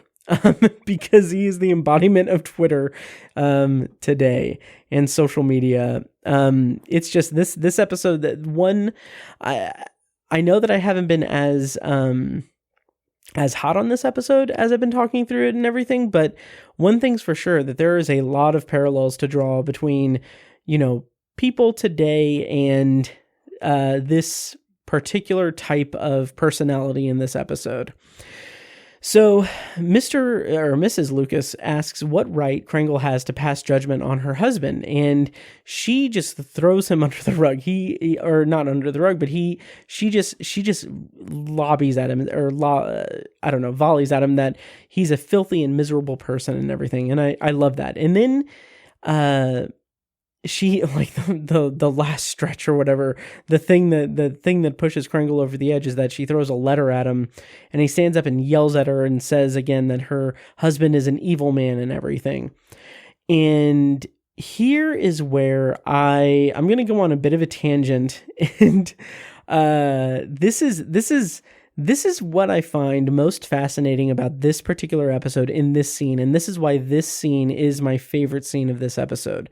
Because he is the embodiment of Twitter today and social media. It's just this episode, that one, I know that I haven't been as hot on this episode as I've been talking through it and everything, but one thing's for sure, that there is a lot of parallels to draw between, people today and this particular type of personality in this episode. So Mr. or Mrs. Lucas asks what right Krangle has to pass judgment on her husband, and she just throws him under the rug. Or not under the rug, but she just lobbies at him, or volleys at him that he's a filthy and miserable person and everything. And I love that. And then she, like, the last stretch or whatever, the thing that pushes Kringle over the edge is that she throws a letter at him, and he stands up and yells at her and says again that her husband is an evil man and everything. And here is where I'm going to go on a bit of a tangent, and this is what I find most fascinating about this particular episode in this scene, and this is why this scene is my favorite scene of this episode.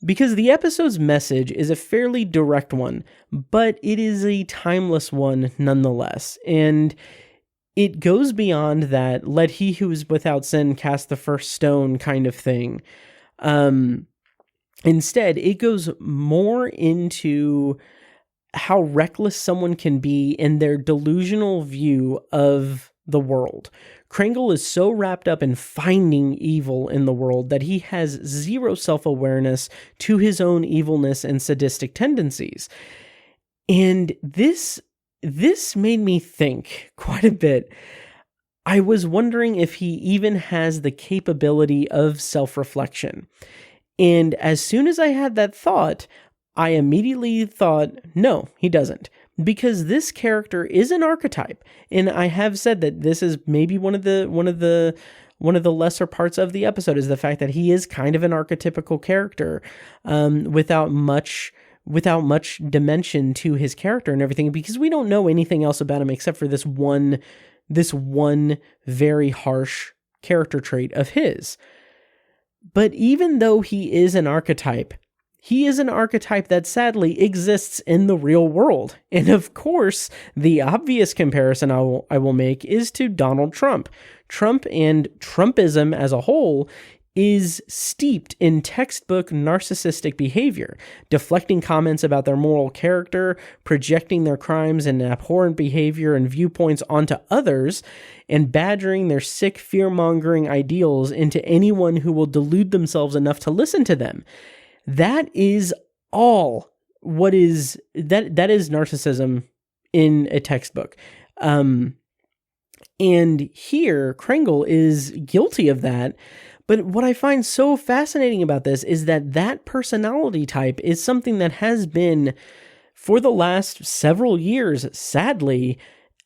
Because the episode's message is a fairly direct one, but it is a timeless one nonetheless. And it goes beyond that, let he who is without sin cast the first stone kind of thing. Instead, it goes more into how reckless someone can be in their delusional view of the world. Kringle is so wrapped up in finding evil in the world that he has zero self-awareness to his own evilness and sadistic tendencies. And this made me think quite a bit. I was wondering if he even has the capability of self-reflection. And as soon as I had that thought, I immediately thought, no, he doesn't. Because this character is an archetype, and I have said that this is maybe one of the lesser parts of the episode is the fact that he is kind of an archetypical character, without much dimension to his character and everything, because we don't know anything else about him except for this one very harsh character trait of his. But even though he is an archetype, he is an archetype that sadly exists in the real world. And of course, the obvious comparison I will make is to Donald Trump. Trump and Trumpism as a whole is steeped in textbook narcissistic behavior, deflecting comments about their moral character, projecting their crimes and abhorrent behavior and viewpoints onto others, and badgering their sick, fear-mongering ideals into anyone who will delude themselves enough to listen to them. That is all what is that is narcissism in a textbook. And here Kringle is guilty of that. But what I find so fascinating about this is that personality type is something that has been, for the last several years, sadly,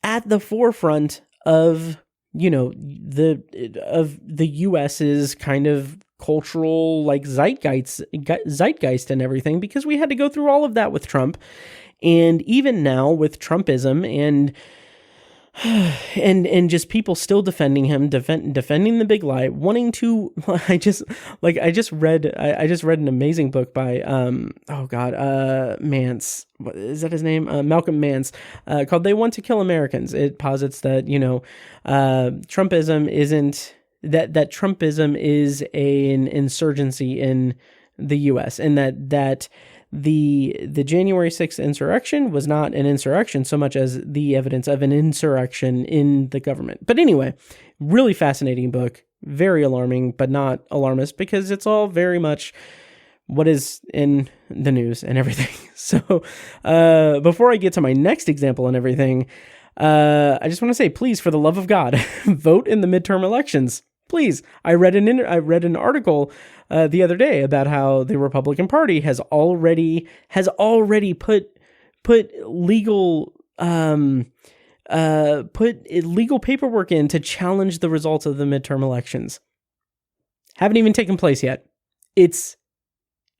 at the forefront of, the US's kind of cultural, like, zeitgeist and everything, because we had to go through all of that with Trump. And even now with Trumpism and just people still defending him, defending the big lie, wanting to, I just read an amazing book by, Mance, what is that his name? Malcolm Mance, called They Want to Kill Americans. It posits that, Trumpism isn't, that Trumpism is an insurgency in the U.S. and that the January 6th insurrection was not an insurrection so much as the evidence of an insurrection in the government. But anyway, really fascinating book, very alarming, but not alarmist, because it's all very much what is in the news and everything. So before I get to my next example and everything, I just want to say, please, for the love of God, vote in the midterm elections. Please. I read an article the other day about how the Republican Party has already put legal paperwork in to challenge the results of the midterm elections. Haven't even taken place yet. It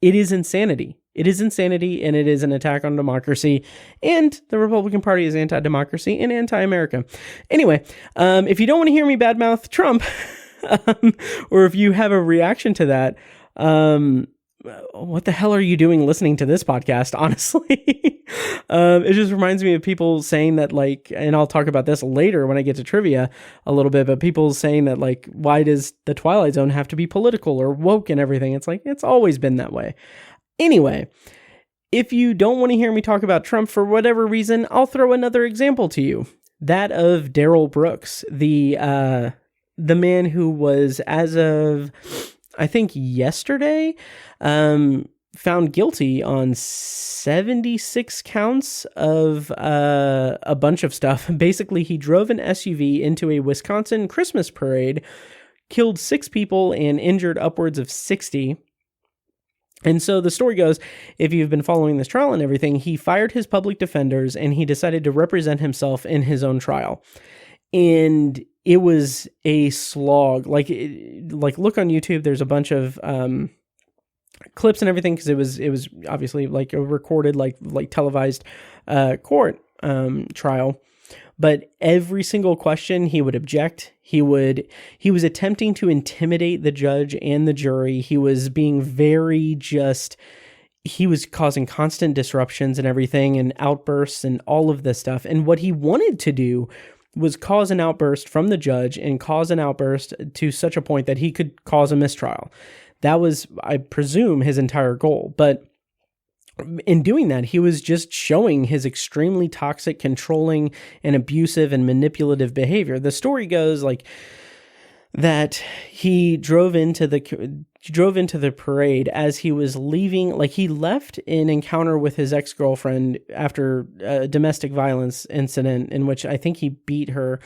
is insanity. It is insanity, and it is an attack on democracy, and the Republican Party is anti-democracy and anti-America. Anyway, if you don't want to hear me badmouth Trump, or if you have a reaction to that, what the hell are you doing listening to this podcast, honestly? It just reminds me of people saying that, like, and I'll talk about this later when I get to trivia a little bit, but people saying that, like, why does the Twilight Zone have to be political or woke and everything? It's like, it's always been that way. Anyway, if you don't want to hear me talk about Trump for whatever reason, I'll throw another example to you. That of Darrell Brooks, the man who was, as of, I think, yesterday, found guilty on 76 counts of a bunch of stuff. Basically, he drove an SUV into a Wisconsin Christmas parade, killed 6 people and injured upwards of 60. And so the story goes, if you've been following this trial and everything, he fired his public defenders and he decided to represent himself in his own trial. And it was a slog. Like look on YouTube, there's a bunch of clips and everything, because it was obviously like a recorded, like televised court trial. But every single question he would object. He was attempting to intimidate the judge and the jury. He was being he was causing constant disruptions and everything, and outbursts and all of this stuff. And what he wanted to do was cause an outburst from the judge and cause an outburst to such a point that he could cause a mistrial. That was, I presume, his entire goal. But in doing that, he was just showing his extremely toxic, controlling, and abusive and manipulative behavior. The story goes that he drove into the parade as he was leaving. Like, he left an encounter with his ex-girlfriend after a domestic violence incident in which I think he beat her,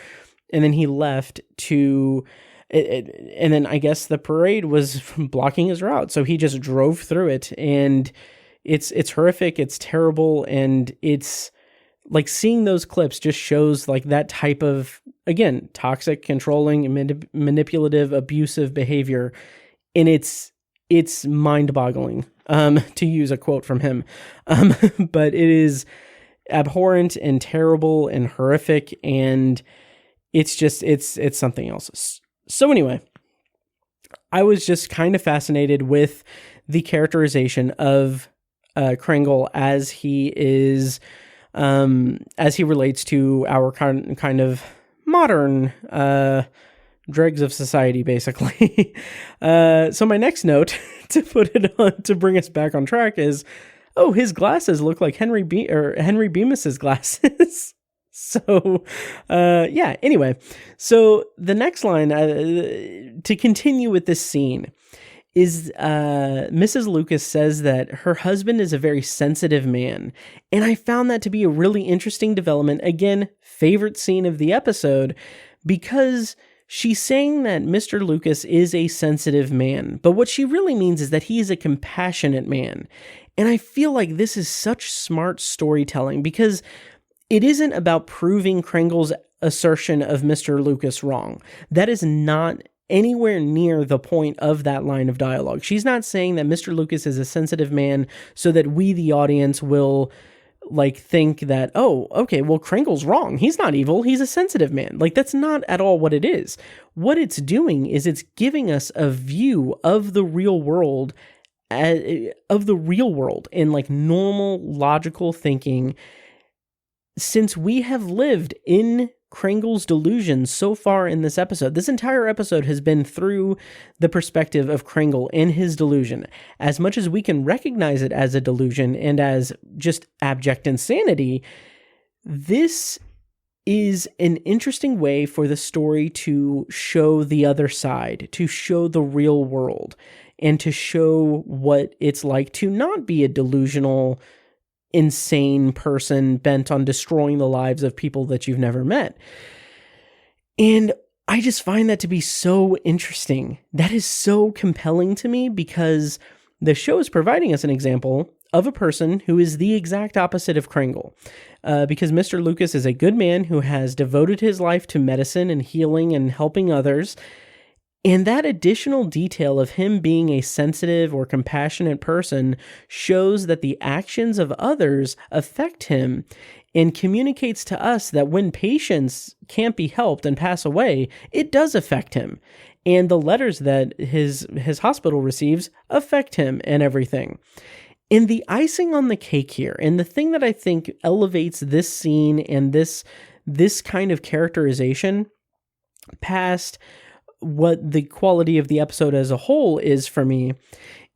and then he left to. And then I guess the parade was blocking his route, so he just drove through it, and it's horrific, it's terrible, and it's like, seeing those clips just shows like that type of, again, toxic, controlling, manipulative, abusive behavior, and it's mind-boggling, to use a quote from him, but it is abhorrent and terrible and horrific, and it's just it's something else. So anyway, I was just kind of fascinated with the characterization of Kringle as he relates to our kind of modern dregs of society, basically. So my next note to put it on, to bring us back on track, is, oh, his glasses look like Henry Bemis's glasses. So, yeah, anyway, so the next line, to continue with this scene, is Mrs. Lucas says that her husband is a very sensitive man, and I found that to be a really interesting development. Again, favorite scene of the episode, because she's saying that Mr. Lucas is a sensitive man, but what she really means is that he is a compassionate man. And I feel like this is such smart storytelling, because it isn't about proving Kringle's assertion of Mr. Lucas wrong. That is not anywhere near the point of that line of dialogue. She's not saying that Mr. Lucas is a sensitive man so that we, the audience, will like think that, oh, okay, well, Kringle's wrong. He's not evil. He's a sensitive man. Like, that's not at all what it is. What it's doing is it's giving us a view of the real world, and like normal logical thinking, since we have lived in Kringle's delusion so far in this episode. This entire episode has been through the perspective of Kringle and his delusion. As much as we can recognize it as a delusion and as just abject insanity, this is an interesting way for the story to show the other side, to show the real world, and to show what it's like to not be a delusional, insane person bent on destroying the lives of people that you've never met. And I just find that to be so interesting. That is so compelling to me, because the show is providing us an example of a person who is the exact opposite of Kringle. Because Mr. Lucas is a good man who has devoted his life to medicine and healing and helping others. And that additional detail of him being a sensitive or compassionate person shows that the actions of others affect him, and communicates to us that when patients can't be helped and pass away, it does affect him. And the letters that his hospital receives affect him and everything. And the icing on the cake here, and the thing that I think elevates this scene and this kind of characterization past what the quality of the episode as a whole is for me,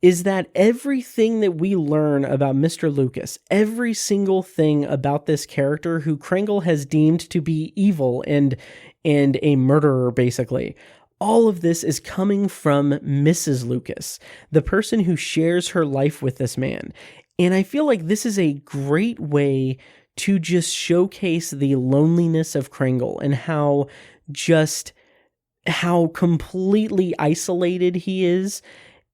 is that everything that we learn about Mr. Lucas, every single thing about this character who Kringle has deemed to be evil and a murderer, basically, all of this is coming from Mrs. Lucas, the person who shares her life with this man. And I feel like this is a great way to just showcase the loneliness of Kringle and how completely isolated he is,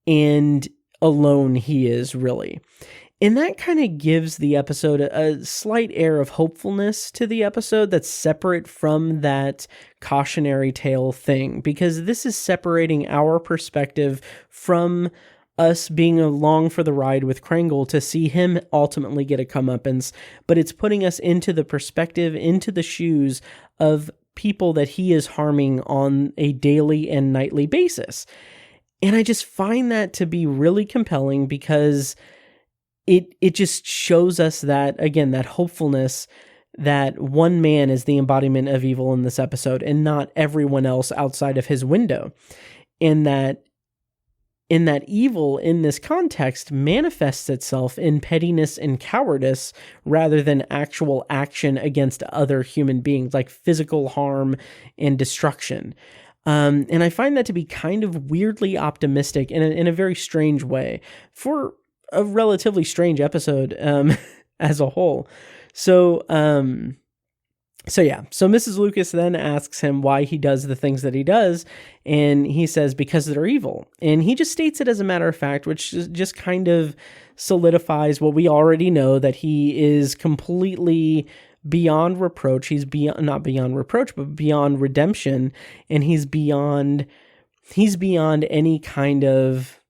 and alone he is, really. And that kind of gives the episode a slight air of hopefulness to the episode that's separate from that cautionary tale thing, because this is separating our perspective from us being along for the ride with Kringle to see him ultimately get a comeuppance, but it's putting us into the perspective, into the shoes of people that he is harming on a daily and nightly basis. And I just find that to be really compelling, because it just shows us that, again, that hopefulness, that one man is the embodiment of evil in this episode and not everyone else outside of his window. And that evil in this context manifests itself in pettiness and cowardice rather than actual action against other human beings, like physical harm and destruction. And I find that to be kind of weirdly optimistic in a very strange way for a relatively strange episode as a whole. So Mrs. Lucas then asks him why he does the things that he does, and he says because they're evil. And he just states it as a matter of fact, which just kind of solidifies what we already know, that he is completely beyond reproach. He's not beyond reproach, but beyond redemption, and he's beyond any kind of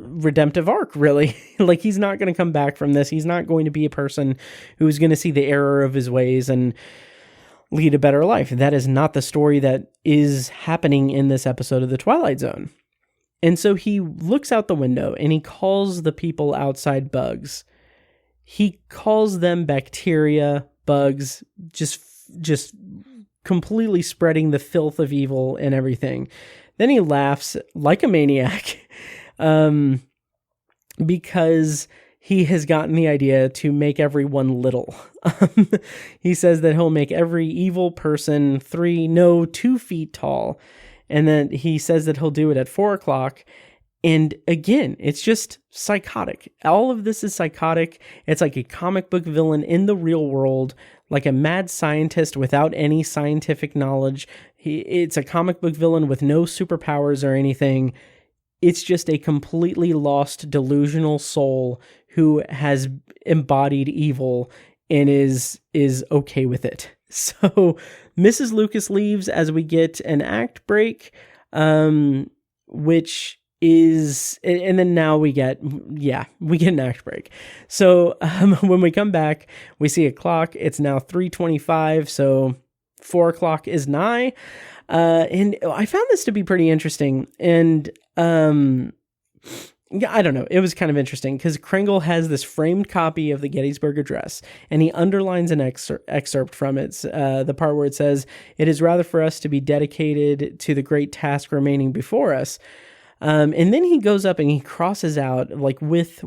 redemptive arc, really. Like, he's not going to come back from this. He's not going to be a person who's going to see the error of his ways and lead a better life. That is not the story that is happening in this episode of The Twilight Zone. And so he looks out the window and he calls the people outside bugs. He calls them bacteria, bugs, just completely spreading the filth of evil and everything. Then he laughs like a maniac, because he has gotten the idea to make everyone little. He says that he'll make every evil person 2 feet tall. And then he says that he'll do it at 4:00. And again, it's just psychotic. All of this is psychotic. It's like a comic book villain in the real world, like a mad scientist without any scientific knowledge. It's a comic book villain with no superpowers or anything. It's just a completely lost, delusional soul who has embodied evil and is okay with it. So Mrs. Lucas leaves as we get an act break, which is, and then now we get an act break. So when we come back, we see a clock. It's now 3:25, so 4:00 is nigh. And I found this to be pretty interesting. And I don't know. It was kind of interesting because Kringle has this framed copy of the Gettysburg Address, and he underlines an excerpt from it. The part where it says, "It is rather for us to be dedicated to the great task remaining before us." And then he goes up and he crosses out, like with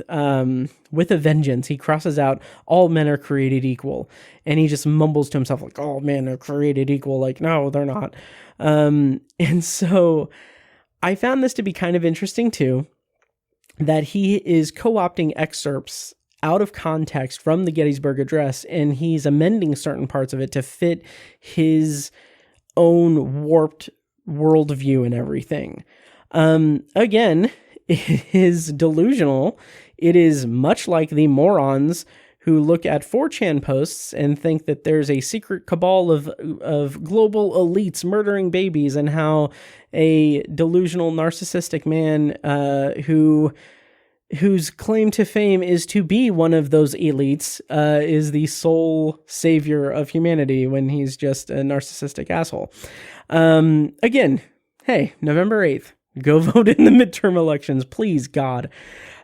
a vengeance, he crosses out, "All men are created equal." And he just mumbles to himself, like, "All men are created equal." Like, no, they're not. And so I found this to be kind of interesting too, that he is co-opting excerpts out of context from the Gettysburg Address, and he's amending certain parts of it to fit his own warped worldview and everything. Again, it is delusional. It is much like the morons who look at 4chan posts and think that there's a secret cabal of global elites murdering babies, and how a delusional narcissistic man whose claim to fame is to be one of those elites is the sole savior of humanity when he's just a narcissistic asshole. Again, hey, November 8th. Go vote in the midterm elections, please, God.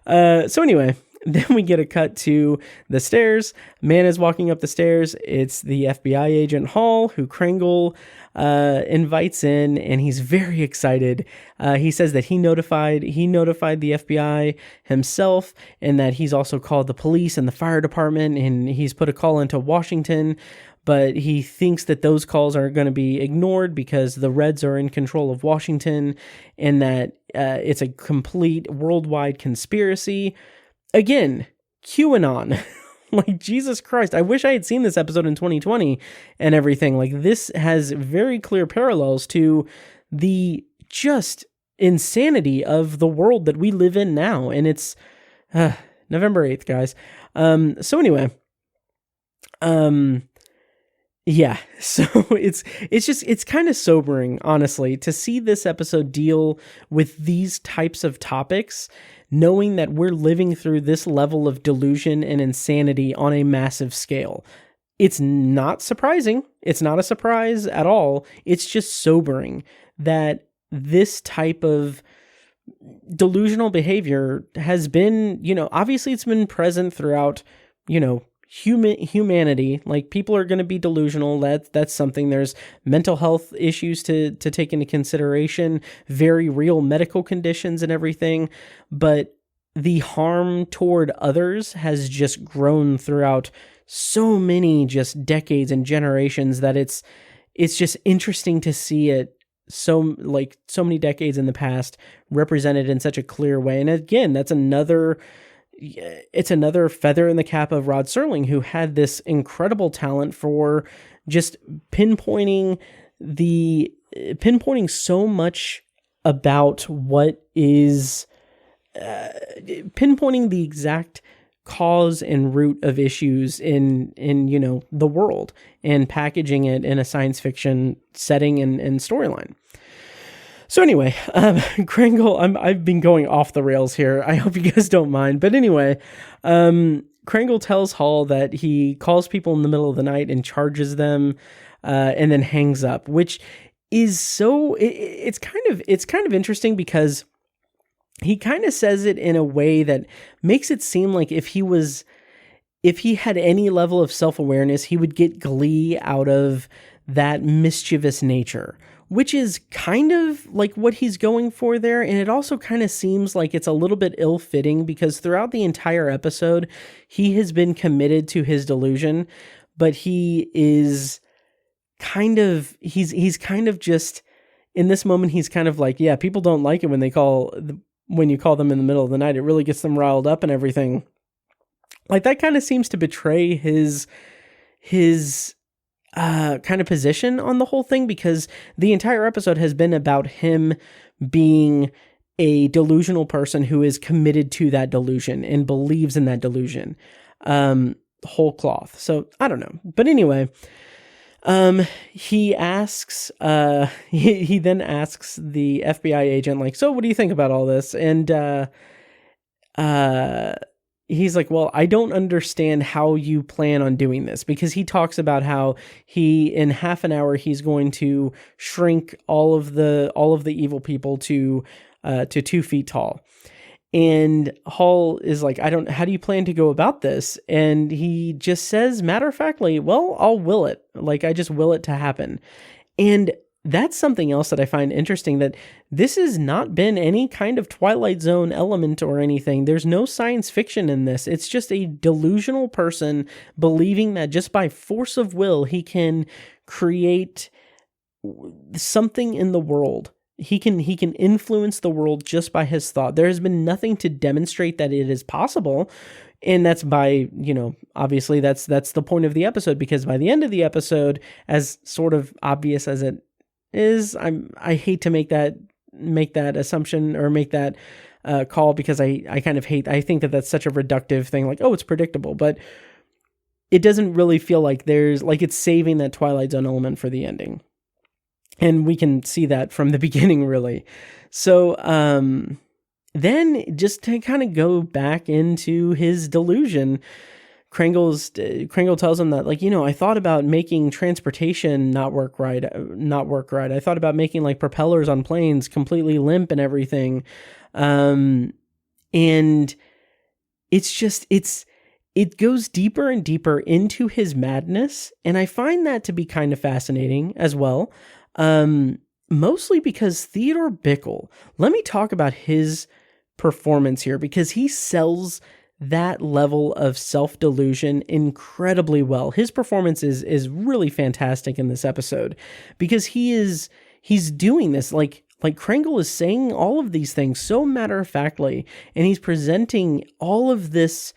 So anyway, then we get a cut to the stairs. Man is walking up the stairs. It's the FBI agent Hall, who Kringle invites in, and he's very excited. He says that he notified the FBI himself, and that he's also called the police and the fire department, and he's put a call into Washington. But he thinks that those calls are going to be ignored because the Reds are in control of Washington, and that it's a complete worldwide conspiracy. Again, QAnon. Like, Jesus Christ, I wish I had seen this episode in 2020 and everything. Like, this has very clear parallels to the just insanity of the world that we live in now. And it's November 8th, guys. So anyway, yeah, so it's kind of sobering, honestly, to see this episode deal with these types of topics, knowing that we're living through this level of delusion and insanity on a massive scale. It's not surprising. It's not a surprise at all. It's just sobering that this type of delusional behavior has been, obviously it's been present throughout, humanity. Like, people are going to be delusional. That's something. There's mental health issues to take into consideration, very real medical conditions and everything. But the harm toward others has just grown throughout so many just decades and generations that it's just interesting to see it so many decades in the past represented in such a clear way. And again, it's another feather in the cap of Rod Serling, who had this incredible talent for just pinpointing so much about what is pinpointing the exact cause and root of issues in the world, and packaging it in a science fiction setting and storyline. So anyway, Krangle, I've been going off the rails here. I hope you guys don't mind. But anyway, Krangle tells Hall that he calls people in the middle of the night and charges them, and then hangs up, which is it's kind of interesting, because he kind of says it in a way that makes it seem like if he had any level of self-awareness, he would get glee out of that mischievous nature, which is kind of like what he's going for there. And it also kind of seems like it's a little bit ill-fitting, because throughout the entire episode, he has been committed to his delusion, but he is he's kind of just, in this moment, he's kind of like, yeah, people don't like it when you call them in the middle of the night. It really gets them riled up and everything. Like, that kind of seems to betray his kind of position on the whole thing, because the entire episode has been about him being a delusional person who is committed to that delusion and believes in that delusion, whole cloth. So I don't know, but anyway, he asks, he then asks the FBI agent, like, so what do you think about all this? And he's like, well, I don't understand how you plan on doing this, because he talks about how in half an hour, he's going to shrink all of the evil people to 2 feet tall. And Hall is like, how do you plan to go about this? And he just says, matter-of-factly, well, I'll will it. Like, I just will it to happen. And that's something else that I find interesting, that this has not been any kind of Twilight Zone element or anything. There's no science fiction in this. It's just a delusional person believing that just by force of will, he can create something in the world. He can influence the world just by his thought. There has been nothing to demonstrate that it is possible. And that's by, obviously that's the point of the episode, because by the end of the episode, as sort of obvious as it is, I hate to make that assumption or make that call, because I think that that's such a reductive thing, like, oh, it's predictable, but it doesn't really feel like it's saving that Twilight Zone element for the ending. And we can see that from the beginning, really. So then, just to kind of go back into his delusion, Krangle tells him that, like, I thought about making transportation not work right. I thought about making, like, propellers on planes completely limp and everything. And it goes deeper and deeper into his madness. And I find that to be kind of fascinating as well. Mostly because Theodore Bikel, let me talk about his performance here, because he sells that level of self-delusion incredibly well. His performance is really fantastic in this episode, because he's doing this, like Krangle is saying all of these things so matter-of-factly, and he's presenting all of this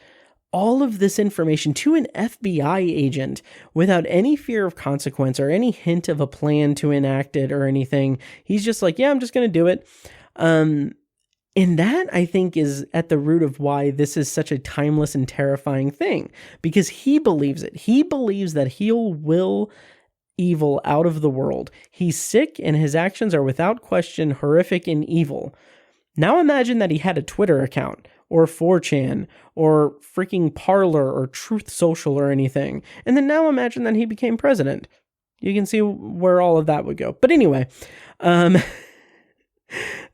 information to an FBI agent without any fear of consequence or any hint of a plan to enact it or anything. He's just like, yeah, I'm just going to do it. And that, I think, is at the root of why this is such a timeless and terrifying thing, because he believes it. He believes that he'll will evil out of the world. He's sick, and his actions are without question horrific and evil. Now imagine that he had a Twitter account, or 4chan, or freaking Parler, or Truth Social, or anything. And then now imagine that he became president. You can see where all of that would go. But anyway, to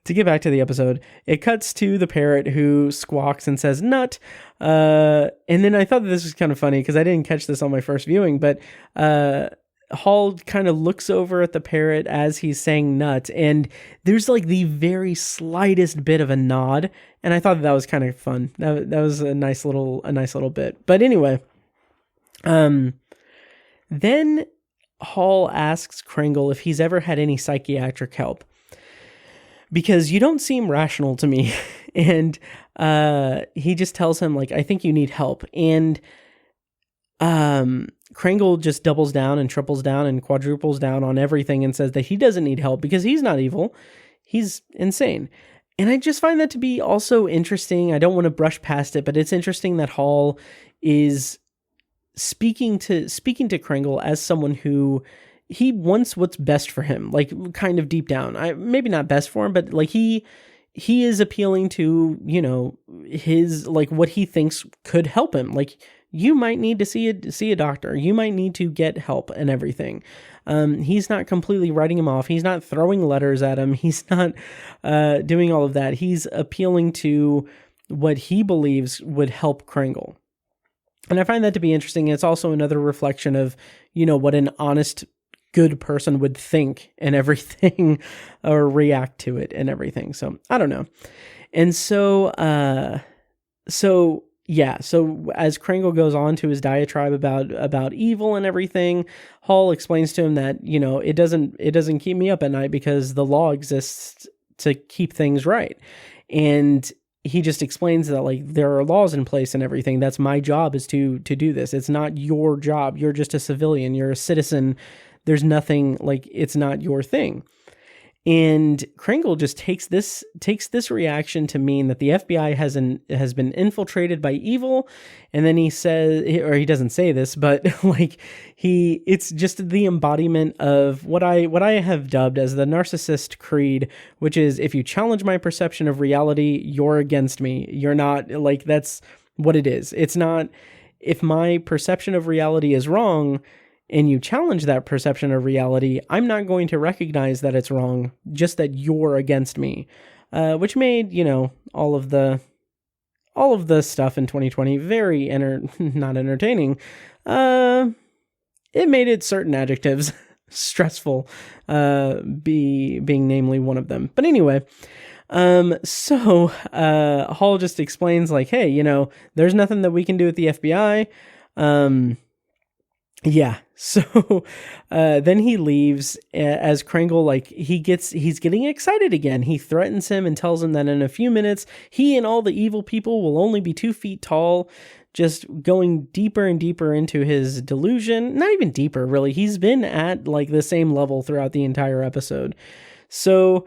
get back to the episode, it cuts to the parrot who squawks and says nut. And then I thought that this was kind of funny because I didn't catch this on my first viewing, but Hall kind of looks over at the parrot as he's saying nut, and there's like the very slightest bit of a nod, and I thought that was kind of fun. That was a nice little bit. But anyway, then Hall asks Kringle if he's ever had any psychiatric help, because you don't seem rational to me. And he just tells him, like, I think you need help. And Kringle just doubles down and triples down and quadruples down on everything and says that he doesn't need help because he's not evil. He's insane. And I just find that to be also interesting. I don't want to brush past it, but it's interesting that Hall is speaking to Kringle as someone who he wants what's best for him, like kind of deep down. Maybe not best for him, but like he is appealing to, you know, his, like what he thinks could help him. Like, you might need to see a doctor. You might need to get help and everything. He's not completely writing him off. He's not throwing letters at him. He's not doing all of that. He's appealing to what he believes would help Kringle. And I find that to be interesting. It's also another reflection of, you know, what an honest, good person would think and everything, or react to it and everything. So I don't know. And so as Kringle goes on to his diatribe about evil and everything, Hall explains to him that, you know, it doesn't keep me up at night because the law exists to keep things right. And he just explains that, like, there are laws in place and everything. That's my job, is to do this. It's not your job. You're just a civilian. You're a citizen. There's nothing, like, it's not your thing. And Kringle just takes this reaction to mean that the FBI has been infiltrated by evil. And then he says, or he doesn't say this, but like it's just the embodiment of what I have dubbed as the narcissist creed, which is, if you challenge my perception of reality, you're against me. You're not, like, that's what it is. It's not, if my perception of reality is wrong and you challenge that perception of reality, I'm not going to recognize that it's wrong, just that you're against me. Which made, you know, all of the stuff in 2020 very not entertaining. It made it certain adjectives stressful, being namely one of them. But anyway, so Hall just explains, like, hey, you know, there's nothing that we can do at the FBI. Yeah. So then he leaves as Kringle, like, he's getting excited again. He threatens him and tells him that in a few minutes, he and all the evil people will only be 2 feet tall, just going deeper and deeper into his delusion. Not even deeper, really. He's been at, like, the same level throughout the entire episode. So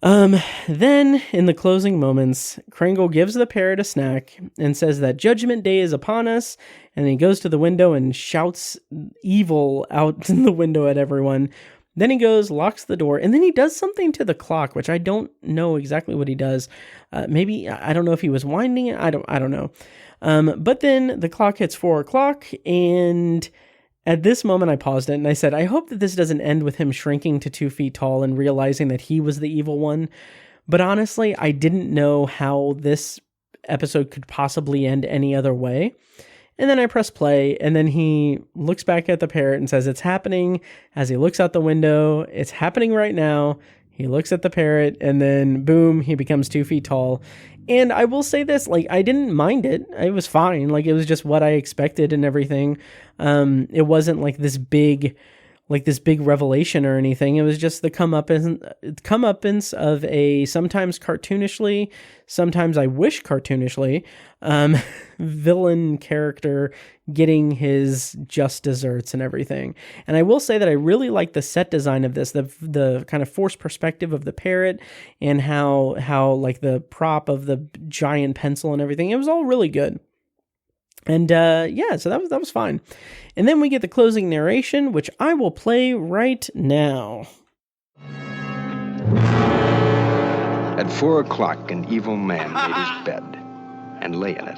then in the closing moments, Kringle gives the parrot a snack and says that Judgment Day is upon us. And then he goes to the window and shouts evil out in the window at everyone. Then he goes, locks the door, and then he does something to the clock, which I don't know exactly what he does. Maybe, I don't know if he was winding it. I don't know. But then the clock hits 4:00, and at this moment I paused it and I said, I hope that this doesn't end with him shrinking to 2 feet tall and realizing that he was the evil one. But honestly, I didn't know how this episode could possibly end any other way. And then I press play, and then he looks back at the parrot and says, it's happening. As he looks out the window, it's happening right now. He looks at the parrot, and then boom, he becomes 2 feet tall. And I will say this, like, I didn't mind it. It was fine. Like, it was just what I expected and everything. It wasn't like this big, like this big revelation or anything. It was just the comeuppance of a sometimes cartoonishly, sometimes I wish cartoonishly, villain character getting his just desserts and everything. And I will say that I really like the set design of this, the kind of forced perspective of the parrot, and how like the prop of the giant pencil and everything. It was all really good. And so that was fine. And then we get the closing narration, which I will play right now. At 4 o'clock, an evil man made his bed and lay in it.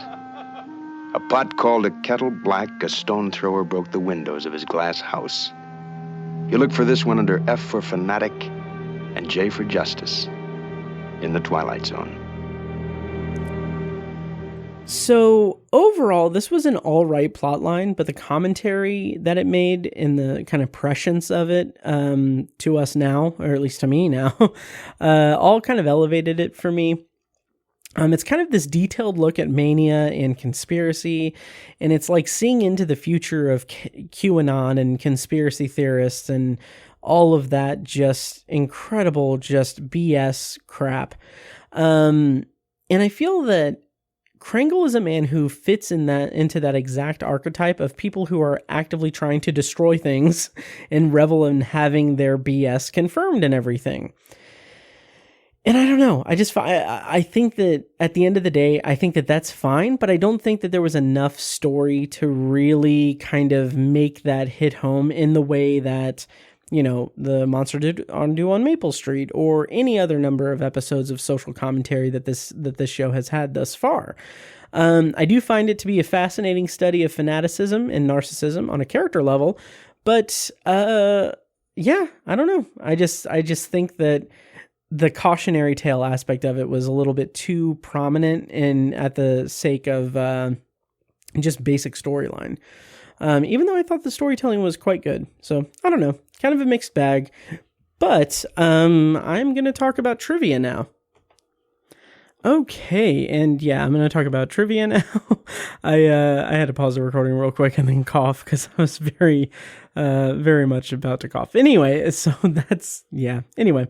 A pot called a kettle black, a stone thrower broke the windows of his glass house. You look for this one under F for fanatic and J for justice in the Twilight Zone. So overall, this was an all right plot line, but the commentary that it made and the kind of prescience of it to us now, or at least to me now, all kind of elevated it for me. It's kind of this detailed look at mania and conspiracy, and it's like seeing into the future of QAnon and conspiracy theorists and all of that just incredible, just BS crap. And I feel that Kringle is a man who fits into that exact archetype of people who are actively trying to destroy things and revel in having their BS confirmed and everything. And I don't know. I think that at the end of the day, I think that that's fine, but I don't think that there was enough story to really kind of make that hit home in the way that, you know, the Monster did on Maple Street, or any other number of episodes of social commentary that this show has had thus far. I do find it to be a fascinating study of fanaticism and narcissism on a character level, but I don't know. I just think that the cautionary tale aspect of it was a little bit too prominent and at the sake of just basic storyline. Even though I thought the storytelling was quite good. So, I don't know. Kind of a mixed bag. But I'm going to talk about trivia now. Okay, and yeah, I'm going to talk about trivia now. I had to pause the recording real quick and then cough because I was very much about to cough. Anyway, so that's, yeah. Anyway,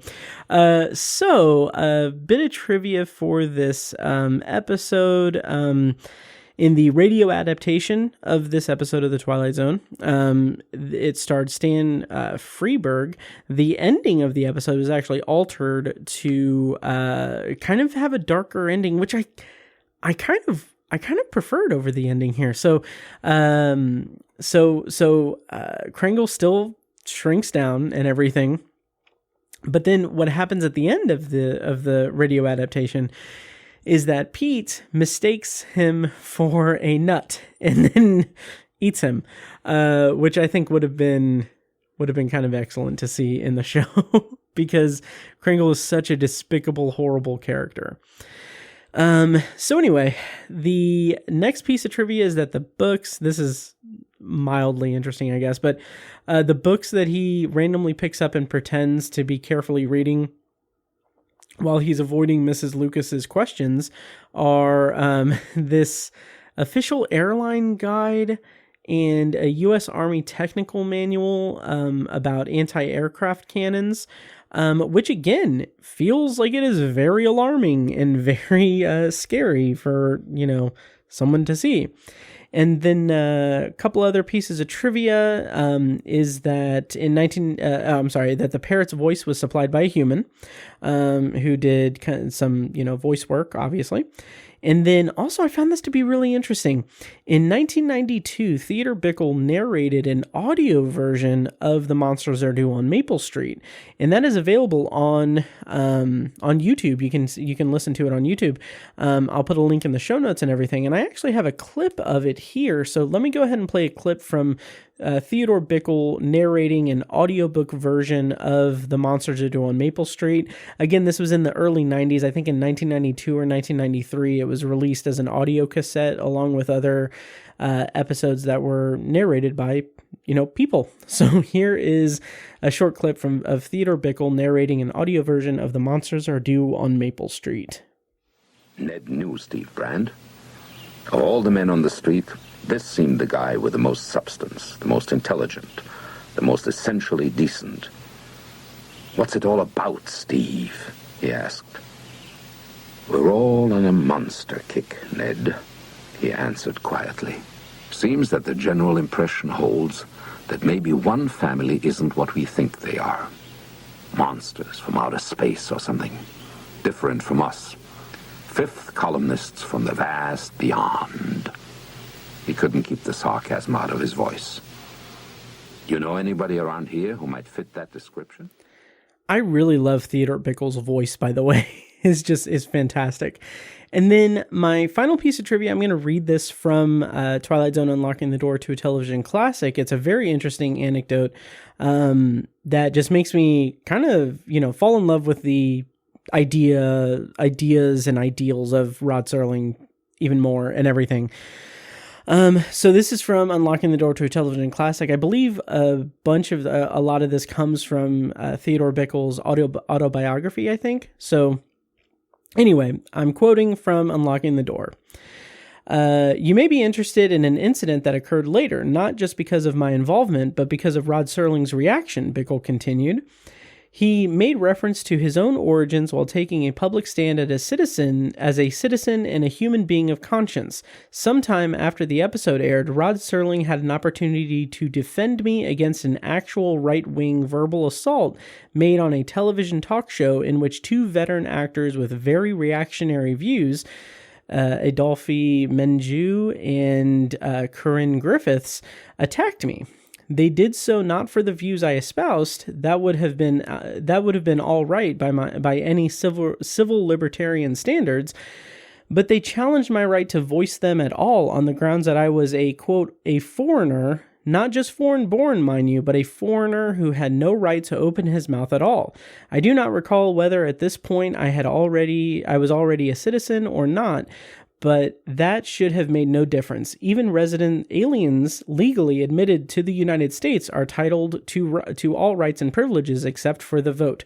so a bit of trivia for this episode. In the radio adaptation of this episode of The Twilight Zone, it starred Stan Freberg. The ending of the episode was actually altered to kind of have a darker ending, which I kind of preferred over the ending here. So Kringle still shrinks down and everything, but then what happens at the end of the radio adaptation is that Pete mistakes him for a nut and then eats him, which I think would have been kind of excellent to see in the show because Kringle is such a despicable, horrible character. So anyway, the next piece of trivia is that the books, this is mildly interesting, I guess, but the books that he randomly picks up and pretends to be carefully reading while he's avoiding Mrs. Lucas's questions are this official airline guide and a U.S. Army technical manual about anti-aircraft cannons, which again feels like it is very alarming and very scary for, you know, someone to see. And then a couple other pieces of trivia is that that the parrot's voice was supplied by a human who did kind of some, you know, voice work, obviously. And then also I found this to be really interesting. In 1992, Theodore Bickle narrated an audio version of The Monsters Are Due on Maple Street, and that is available on YouTube. You can listen to it on YouTube. I'll put a link in the show notes and everything, and I actually have a clip of it here. So let me go ahead and play a clip from Theodore Bickle narrating an audiobook version of The Monsters Are Due on Maple Street. Again, this was in the early 90s. I think in 1992 or 1993, it was released as an audio cassette along with other episodes that were narrated by, you know, people. So here is a short clip of Theodore Bickle narrating an audio version of The Monsters Are Due on Maple Street. Ned knew Steve Brand. Of all the men on the street, this seemed the guy with the most substance, the most intelligent, the most essentially decent. "What's it all about, Steve?" he asked. "We're all on a monster kick, Ned," he answered quietly. "Seems that the general impression holds that maybe one family isn't what we think they are. Monsters from outer space or something. Different from us. Fifth columnists from the vast beyond." He couldn't keep the sarcasm out of his voice. "You know anybody around here who might fit that description?" I really love Theodore Bickle's voice, by the way. It's fantastic. And then my final piece of trivia, I'm going to read this from Twilight Zone: Unlocking the Door to a Television Classic. It's a very interesting anecdote that just makes me kind of, fall in love with the ideas and ideals of Rod Serling even more and everything. So this is from Unlocking the Door to a Television Classic. I believe a lot of this comes from Theodore Bickle's autobiography, I think. So anyway, I'm quoting from Unlocking the Door. "You may be interested in an incident that occurred later, not just because of my involvement, but because of Rod Serling's reaction," Bickle continued. "He made reference to his own origins while taking a public stand as a citizen and a human being of conscience. Sometime after the episode aired, Rod Serling had an opportunity to defend me against an actual right-wing verbal assault made on a television talk show in which two veteran actors with very reactionary views, Adolphe Menjou and Corinne Griffiths, attacked me. They did so not for the views I espoused. That would have been all right by any civil libertarian standards, but they challenged my right to voice them at all on the grounds that I was a, quote, a foreigner, not just foreign-born, mind you, but a foreigner who had no right to open his mouth at all. I do not recall whether at this point I was already a citizen or not, but that should have made no difference. Even resident aliens legally admitted to the United States are entitled to all rights and privileges except for the vote."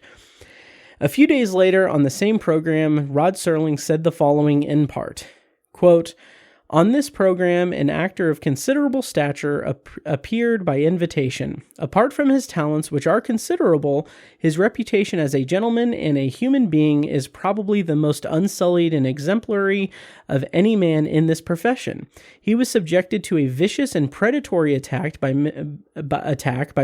A few days later, on the same program, Rod Serling said the following in part, quote, "On this program, an actor of considerable stature appeared by invitation. Apart from his talents, which are considerable, his reputation as a gentleman and a human being is probably the most unsullied and exemplary of any man in this profession. He was subjected to a vicious and predatory attack by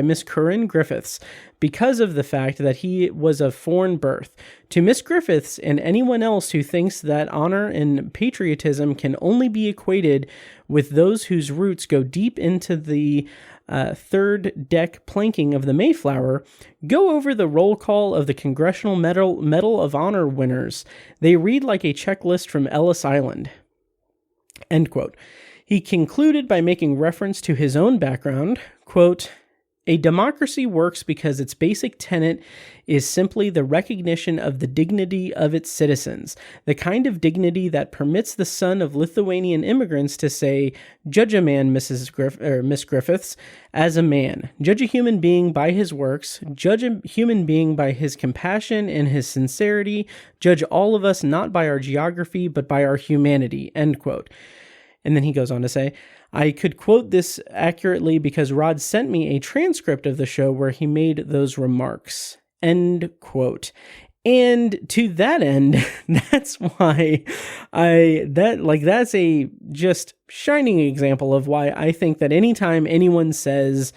Miss Corinne Griffiths because of the fact that he was of foreign birth. To Miss Griffiths and anyone else who thinks that honor and patriotism can only be equated with those whose roots go deep into the third deck planking of the Mayflower, go over the roll call of the Congressional Medal of Honor winners. They read like a checklist from Ellis Island." End quote. He concluded by making reference to his own background, quote, "A democracy works because its basic tenet is simply the recognition of the dignity of its citizens, the kind of dignity that permits the son of Lithuanian immigrants to say, 'Judge a man, Miss Griffiths, as a man. Judge a human being by his works. Judge a human being by his compassion and his sincerity. Judge all of us not by our geography, but by our humanity.'" End quote. And then he goes on to say, "I could quote this accurately because Rod sent me a transcript of the show where he made those remarks." End quote. And to that end, that's why that's a just shining example of why I think that anytime anyone says,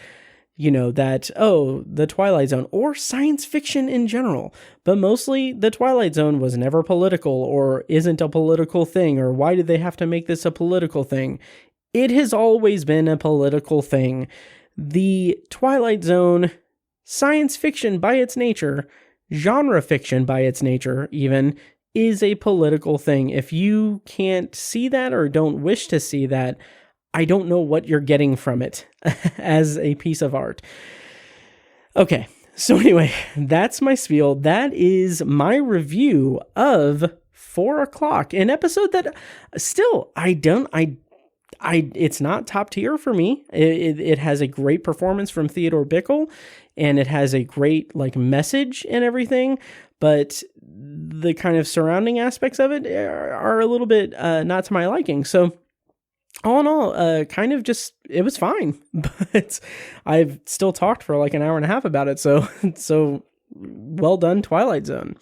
that, the Twilight Zone, or science fiction in general, but mostly the Twilight Zone was never political or isn't a political thing, or why did they have to make this a political thing? It has always been a political thing. The Twilight Zone, science fiction by its nature, genre fiction by its nature even, is a political thing. If you can't see that or don't wish to see that, I don't know what you're getting from it as a piece of art. Okay, so anyway, that's my spiel. That is my review of 4 o'clock, an episode that still it's not top tier for me. It has a great performance from Theodore Bickle, and it has a great message and everything, but the kind of surrounding aspects of it are a little bit not to my liking. So all in all, kind of just, it was fine, but I've still talked for like an hour and a half about it. So well done, Twilight Zone.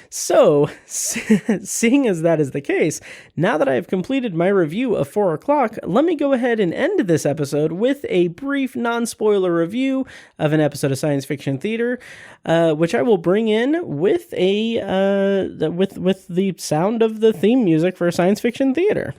So, seeing as that is the case, now that I have completed my review of 4 o'clock, let me go ahead and end this episode with a brief non-spoiler review of an episode of Science Fiction Theater, which I will bring in with with the sound of the theme music for Science Fiction Theater.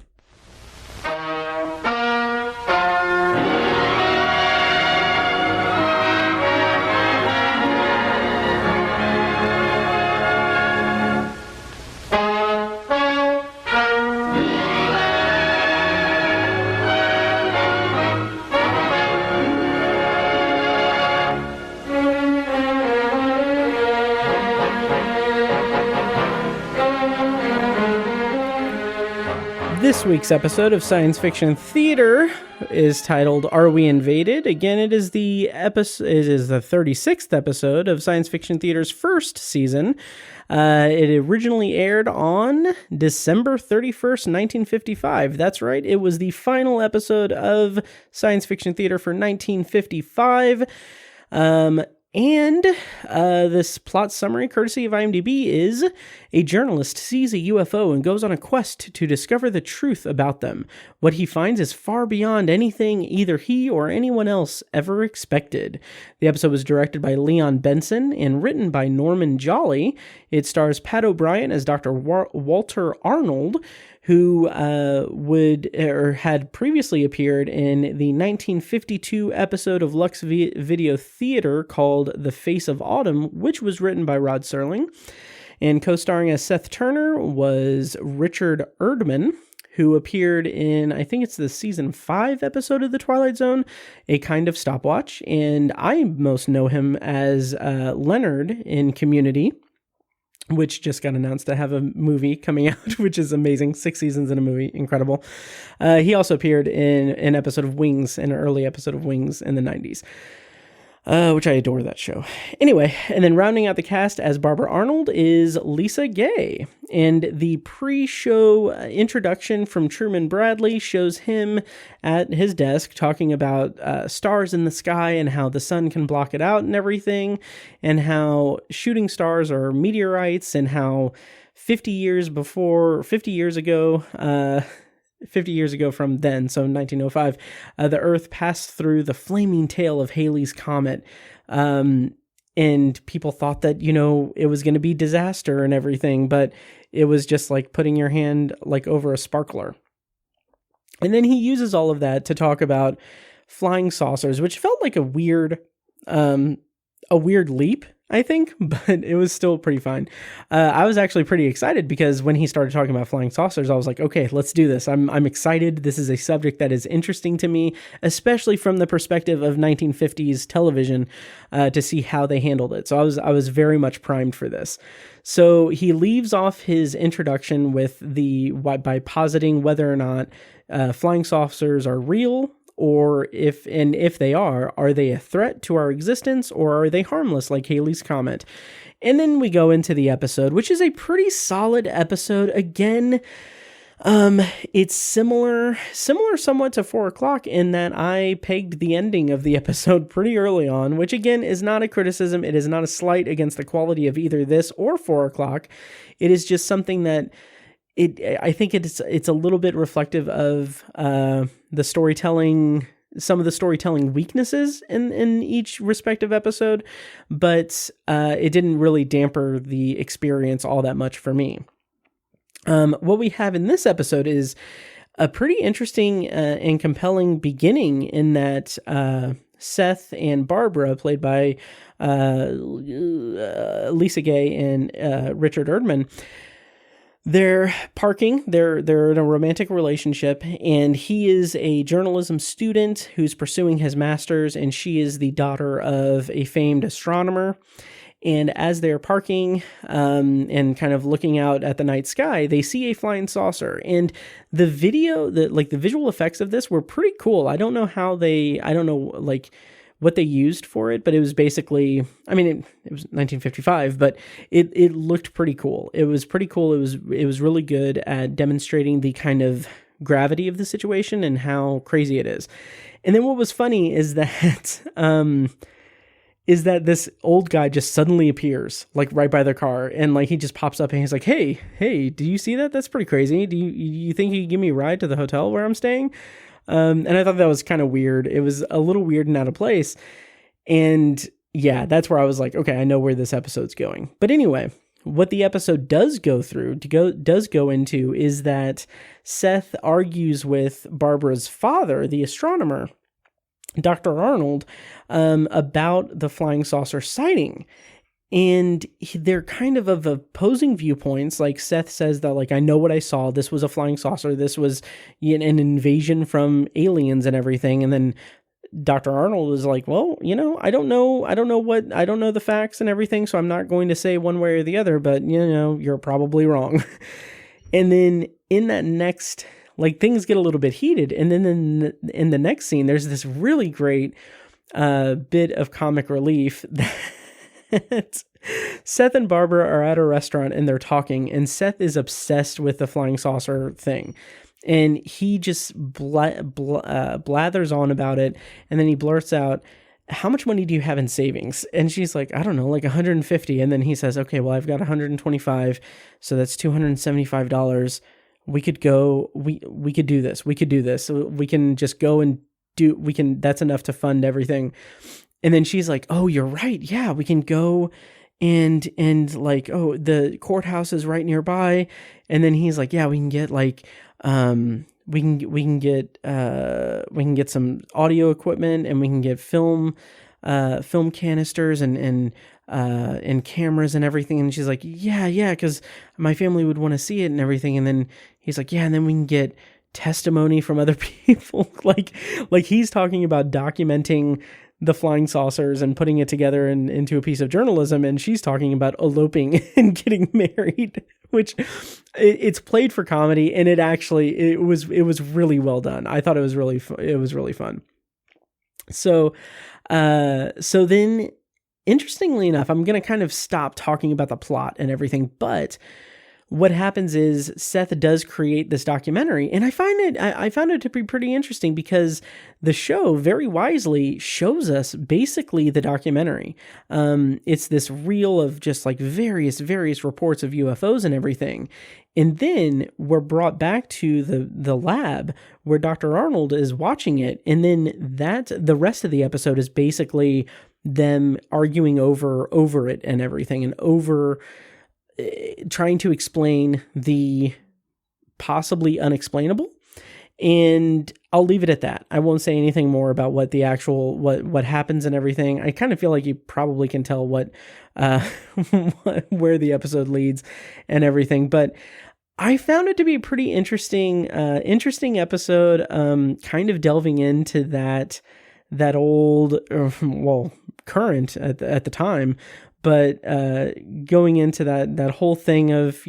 This week's episode of Science Fiction Theater is titled "Are We Invaded?" Again, it is the 36th episode of Science Fiction Theater's first season. It originally aired on December 31st, 1955. That's right, it was the final episode of Science Fiction Theater for 1955. And this plot summary, courtesy of IMDb, is a journalist sees a UFO and goes on a quest to discover the truth about them. What he finds is far beyond anything either he or anyone else ever expected. The episode was directed by Leon Benson and written by Norman Jolly. It stars Pat O'Brien as Dr. Walter Arnold, who had previously appeared in the 1952 episode of Lux Video Theater called The Face of Autumn, which was written by Rod Serling. And co-starring as Seth Turner was Richard Erdman, who appeared in, I think it's the season 5 episode of The Twilight Zone, A Kind of Stopwatch. And I most know him as Leonard in Community, which just got announced to have a movie coming out, which is amazing. 6 seasons in a movie. Incredible. He also appeared in an episode of Wings, an early episode of Wings in the 90s, which I adore that show. Anyway, and then rounding out the cast as Barbara Arnold is Lisa Gay. And the pre-show introduction from Truman Bradley shows him at his desk talking about stars in the sky and how the sun can block it out and everything, and how shooting stars are meteorites, and how 50 years ago from then, so 1905, the Earth passed through the flaming tail of Halley's Comet. And people thought that, it was going to be disaster and everything, but it was just like putting your hand like over a sparkler. And then he uses all of that to talk about flying saucers, which felt like a weird leap, I think, but it was still pretty fine. I was actually pretty excited because when he started talking about flying saucers, I was like, okay, let's do this. I'm excited. This is a subject that is interesting to me, especially from the perspective of 1950s television, to see how they handled it. So I was very much primed for this. So he leaves off his introduction with by positing whether or not flying saucers are real, or if they are they a threat to our existence, or are they harmless like Halley's Comet? And then we go into the episode, which is a pretty solid episode. Again, it's similar somewhat to 4 o'clock in that I pegged the ending of the episode pretty early on, which again is not a criticism. It is not a slight against the quality of either this or 4 o'clock. It is just something that I think it's a little bit reflective of the storytelling, some of the storytelling weaknesses in each respective episode, but it didn't really damper the experience all that much for me. What we have in this episode is a pretty interesting and compelling beginning in that Seth and Barbara, played by Lisa Gay and Richard Erdman, they're parking, they're in a romantic relationship, and he is a journalism student who's pursuing his master's, and she is the daughter of a famed astronomer. And as they're parking and kind of looking out at the night sky, they see a flying saucer. And the visual effects of this were pretty cool. I don't know what they used for it, but it was basically, it was 1955, but it looked pretty cool. It was pretty cool. It was really good at demonstrating the kind of gravity of the situation and how crazy it is. And then what was funny is that this old guy just suddenly appears, like right by their car, and like he just pops up and he's like, hey, do you see that? That's pretty crazy. Do you think you can give me a ride to the hotel where I'm staying? And I thought that was kind of weird. It was a little weird and out of place. And yeah, that's where I was like, okay, I know where this episode's going. But anyway, what the episode does go into is that Seth argues with Barbara's father, the astronomer, Dr. Arnold, about the flying saucer sighting. And they're kind of opposing viewpoints. Like Seth says that, like, I know what I saw. This was a flying saucer. This was an invasion from aliens and everything. And then Dr. Arnold is like, well, I don't know the facts and everything, so I'm not going to say one way or the other, but you're probably wrong. And then in that next, like, things get a little bit heated. And then in the next scene, there's this really great bit of comic relief that Seth and Barbara are at a restaurant and they're talking, and Seth is obsessed with the flying saucer thing. And he just blathers on about it. And then he blurts out, how much money do you have in savings? And she's like, I don't know, like 150. And then he says, okay, well, I've got 125. So that's $275. We could go, we could do this. We could do this. So we can just go and that's enough to fund everything. And then she's like, oh, you're right. Yeah, we can go and like, oh, the courthouse is right nearby. And then he's like, yeah, we can get like, we can get some audio equipment, and we can get film canisters and cameras and everything. And she's like, yeah, because my family would want to see it and everything. And then he's like, yeah, and then we can get testimony from other people. like he's talking about documenting the flying saucers and putting it together into a piece of journalism, and she's talking about eloping and getting married, which it's played for comedy, and it was really well done. I thought it was really fun. So then, interestingly enough, I'm going to kind of stop talking about the plot and everything, but what happens is Seth does create this documentary, and I found it to be pretty interesting because the show very wisely shows us basically the documentary. It's this reel of just like various reports of UFOs and everything. And then we're brought back to the lab where Dr. Arnold is watching it. And then the rest of the episode is basically them arguing over it and everything, and over trying to explain the possibly unexplainable. And I'll leave it at that. I won't say anything more about what the actual, what happens and everything. I kind of feel like you probably can tell where the episode leads and everything, but I found it to be a pretty interesting episode, kind of delving into that old, current at the time, but going into that whole thing of,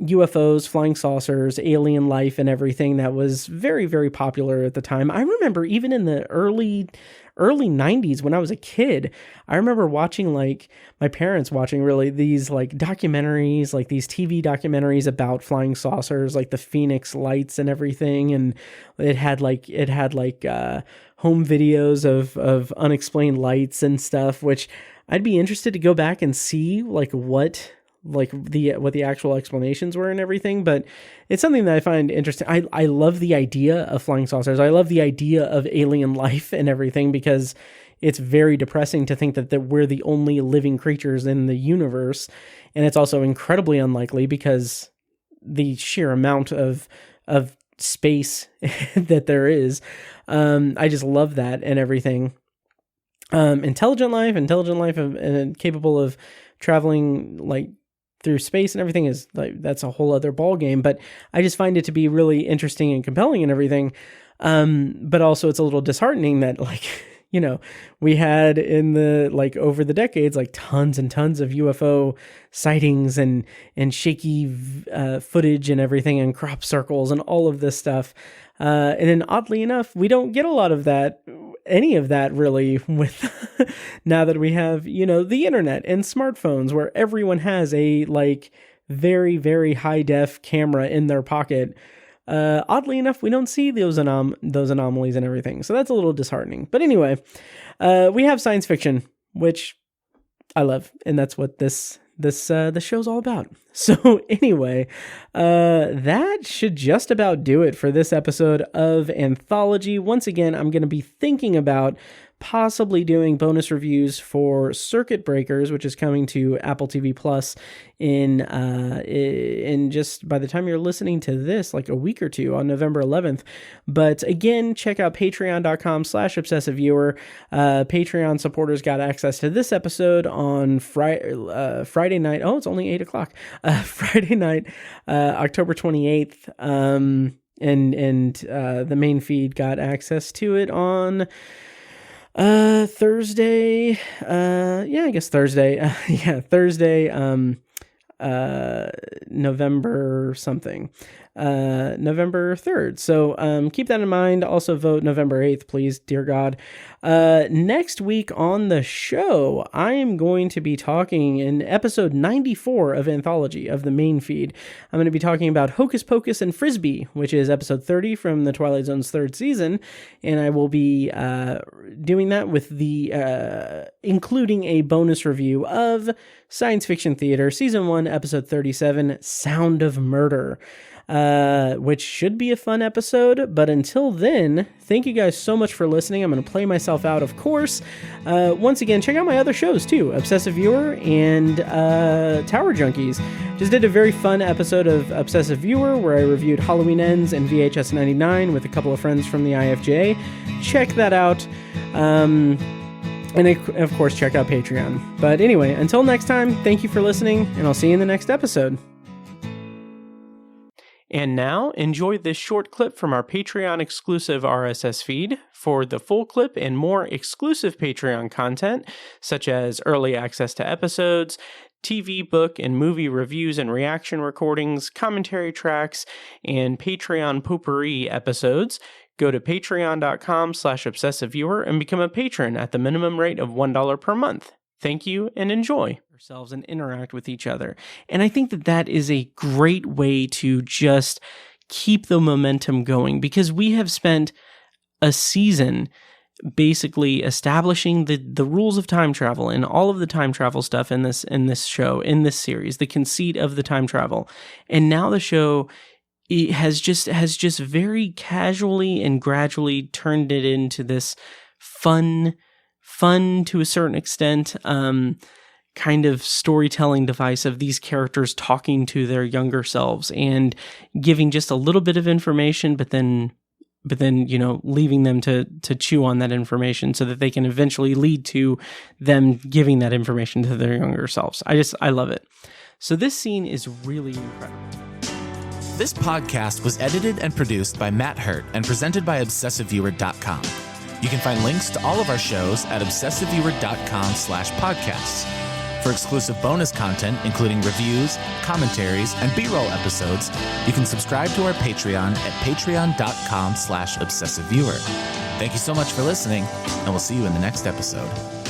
UFOs, flying saucers, alien life, and everything that was very, very popular at the time. I remember even in the early 90s when I was a kid, I remember watching, like, my parents watching really these like documentaries, like these TV documentaries about flying saucers, like the Phoenix lights and everything. And it had like home videos of unexplained lights and stuff, which I'd be interested to go back and see what the actual explanations were and everything. But it's something that I find interesting. I love the idea of flying saucers. I love the idea of alien life and everything, because it's very depressing to think that we're the only living creatures in the universe. And it's also incredibly unlikely because the sheer amount of space that there is. I just love that and everything. Intelligent life and capable of traveling like through space and everything is like, that's a whole other ball game. But I just find it to be really interesting and compelling and everything. But also it's a little disheartening that, like, we had in over the decades, like tons and tons of UFO sightings and shaky footage and everything, and crop circles and all of this stuff. And then oddly enough, we don't get a lot of that, any of that really, with now that we have, the internet and smartphones where everyone has a like very, very high def camera in their pocket. oddly enough, we don't see those anomalies and everything. So that's a little disheartening. But anyway, we have science fiction, which I love, and that's what this show's all about. So anyway, that should just about do it for this episode of Anthology. Once again, I'm going to be thinking about possibly doing bonus reviews for Circuit Breakers, which is coming to Apple TV Plus in just by the time you're listening to this, like a week or two, on November 11th. But again, check out patreon.com/obsessiveviewer. Patreon supporters got access to this episode on Friday night. Oh, it's only 8 o'clock. Friday night, October 28th. And the main feed got access to it on Thursday. I guess Thursday. Thursday. November something. November 3rd. So keep that in mind. Also vote November 8th, please, dear God. Next week on the show, I am going to be talking in episode 94 of Anthology, of the main feed. I'm going to be talking about Hocus Pocus and Frisbee, which is episode 30 from the Twilight Zone's third season. And I will be doing that with including a bonus review of Science Fiction Theater, Season 1, Episode 37, Sound of Murder. Which should be a fun episode. But until then, thank you guys so much for listening. I'm going to play myself out, of course. Once again, check out my other shows too, Obsessive Viewer and Tower Junkies. Just did a very fun episode of Obsessive Viewer where I reviewed Halloween Ends and VHS 99 with a couple of friends from the IFJ. Check that out. And of course, check out Patreon. But anyway, until next time, thank you for listening, and I'll see you in the next episode. And now, enjoy this short clip from our Patreon-exclusive RSS feed. For the full clip and more exclusive Patreon content, such as early access to episodes, TV, book, and movie reviews and reaction recordings, commentary tracks, and Patreon potpourri episodes, go to patreon.com/obsessiveviewer and become a patron at the minimum rate of $1 per month. Thank you and enjoy yourselves and interact with each other. And I think that is a great way to just keep the momentum going, because we have spent a season basically establishing the rules of time travel and all of the time travel stuff in this show, in this series, the conceit of the time travel. And now the show has just very casually and gradually turned it into this fun to a certain extent, kind of storytelling device of these characters talking to their younger selves and giving just a little bit of information, but then, leaving them to chew on that information so that they can eventually lead to them giving that information to their younger selves. I love it. So this scene is really incredible. This podcast was edited and produced by Matt Hurt and presented by ObsessiveViewer.com. You can find links to all of our shows at obsessiveviewer.com/podcasts. For exclusive bonus content, including reviews, commentaries, and B-roll episodes, you can subscribe to our Patreon at patreon.com/obsessiveviewer. Thank you so much for listening, and we'll see you in the next episode.